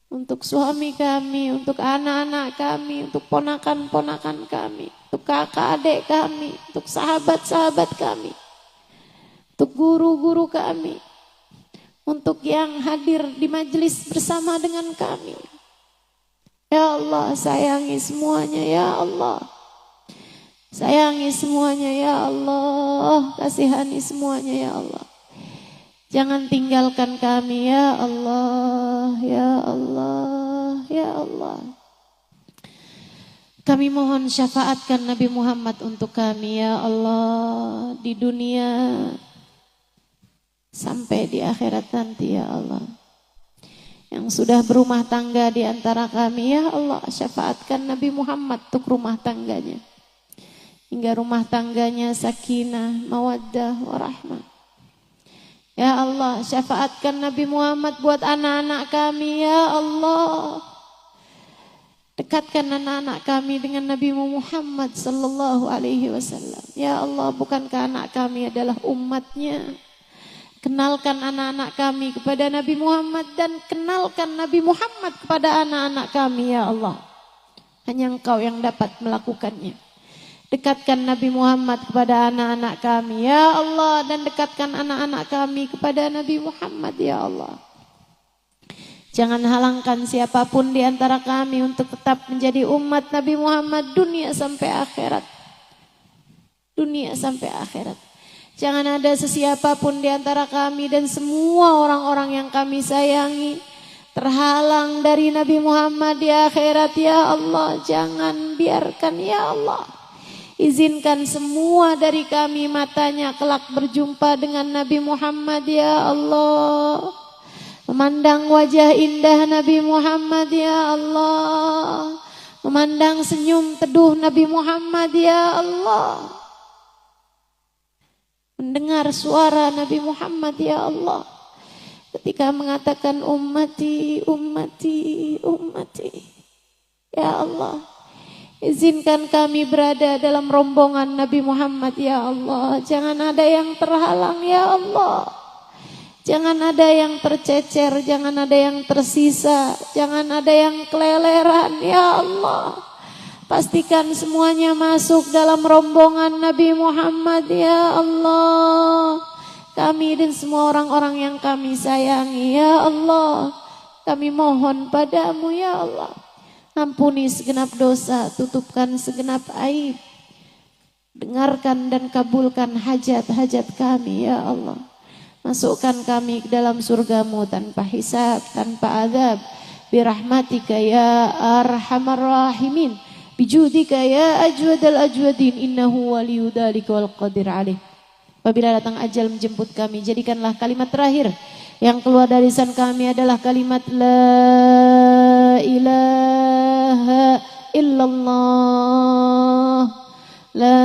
untuk suami kami, untuk anak-anak kami, untuk ponakan-ponakan kami, untuk kakak adik kami, untuk sahabat-sahabat kami, untuk guru-guru kami, untuk yang hadir di majelis bersama dengan kami. Ya Allah, sayangi semuanya ya Allah. Sayangi semuanya ya Allah. Kasihani semuanya ya Allah. Jangan tinggalkan kami ya Allah. Ya Allah, ya Allah. Kami mohon syafaatkan Nabi Muhammad untuk kami ya Allah. Di dunia sampai di akhirat nanti ya Allah. Yang sudah berumah tangga di antara kami ya Allah, syafaatkan Nabi Muhammad untuk rumah tangganya. Hingga rumah tangganya sakinah, mawaddah, warahmah. Ya Allah, syafaatkan Nabi Muhammad buat anak-anak kami ya Allah. Dekatkan anak-anak kami dengan Nabi Muhammad sallallahu alaihi wasallam. Ya Allah, bukankah anak kami adalah umatnya? Kenalkan anak-anak kami kepada Nabi Muhammad dan kenalkan Nabi Muhammad kepada anak-anak kami ya Allah. Hanya Engkau yang dapat melakukannya. Dekatkan Nabi Muhammad kepada anak-anak kami ya Allah. Dan dekatkan anak-anak kami kepada Nabi Muhammad ya Allah. Jangan halangkan siapapun di antara kami untuk tetap menjadi umat Nabi Muhammad dunia sampai akhirat. Dunia sampai akhirat. Jangan ada sesiapapun di antara kami dan semua orang-orang yang kami sayangi terhalang dari Nabi Muhammad di akhirat ya Allah. Jangan biarkan ya Allah. Izinkan semua dari kami matanya kelak berjumpa dengan Nabi Muhammad ya Allah. Memandang wajah indah Nabi Muhammad ya Allah. Memandang senyum teduh Nabi Muhammad ya Allah. mendengar suara Nabi Muhammad ya Allah. Ketika mengatakan ummati, ummati, ummati. Ya Allah, izinkan kami berada dalam rombongan Nabi Muhammad ya Allah. Jangan ada yang terhalang ya Allah. Jangan ada yang tercecer, jangan ada yang tersisa, jangan ada yang keleleran ya Allah. Pastikan semuanya masuk dalam rombongan Nabi Muhammad ya Allah. Kami dan semua orang-orang yang kami sayangi ya Allah. Kami mohon padamu ya Allah. Ampuni segenap dosa, tutupkan segenap aib. Dengarkan dan kabulkan hajat-hajat kami ya Allah. Masukkan kami ke dalam surgamu tanpa hisab, tanpa azab. Birahmatika ya arhamar rahimin. Bijudika ya ajwadal ajwadin. Innahu waliyu dhalika wal qadir alaih. Apabila datang ajal menjemput kami, jadikanlah kalimat terakhir yang keluar dari lisan kami adalah kalimat la ilaha illallah. La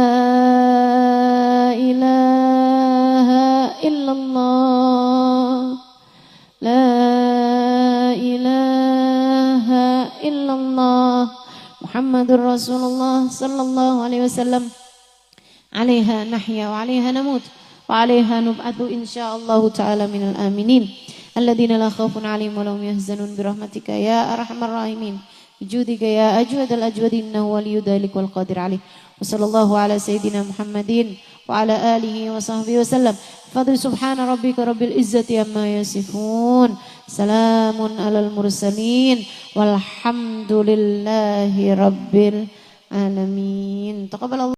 ilaha illallah. La ilaha illallah. Muhammadur Rasulullah sallallahu alaihi wasallam. Alaiha nahya wa alaiha namut wa alaiha nub'atu insyaallah ta'ala minal aminin. Alladzina la khaufun 'alaihim wa lahum yahzanun birahmatika ya arhamar rahimin. Bijudika ya ajwadal ajwadin innahu waliyyu dzalika wal qadir alaih. Wa sallallahu ala sayyidina Muhammadin wa ala alihi wa sahbihi wasallam. Fadli subhana rabbika rabbil izzati amma yasifun. Salamun alal mursalin walhamdulillahi rabbil alamin. Taqabbalallahu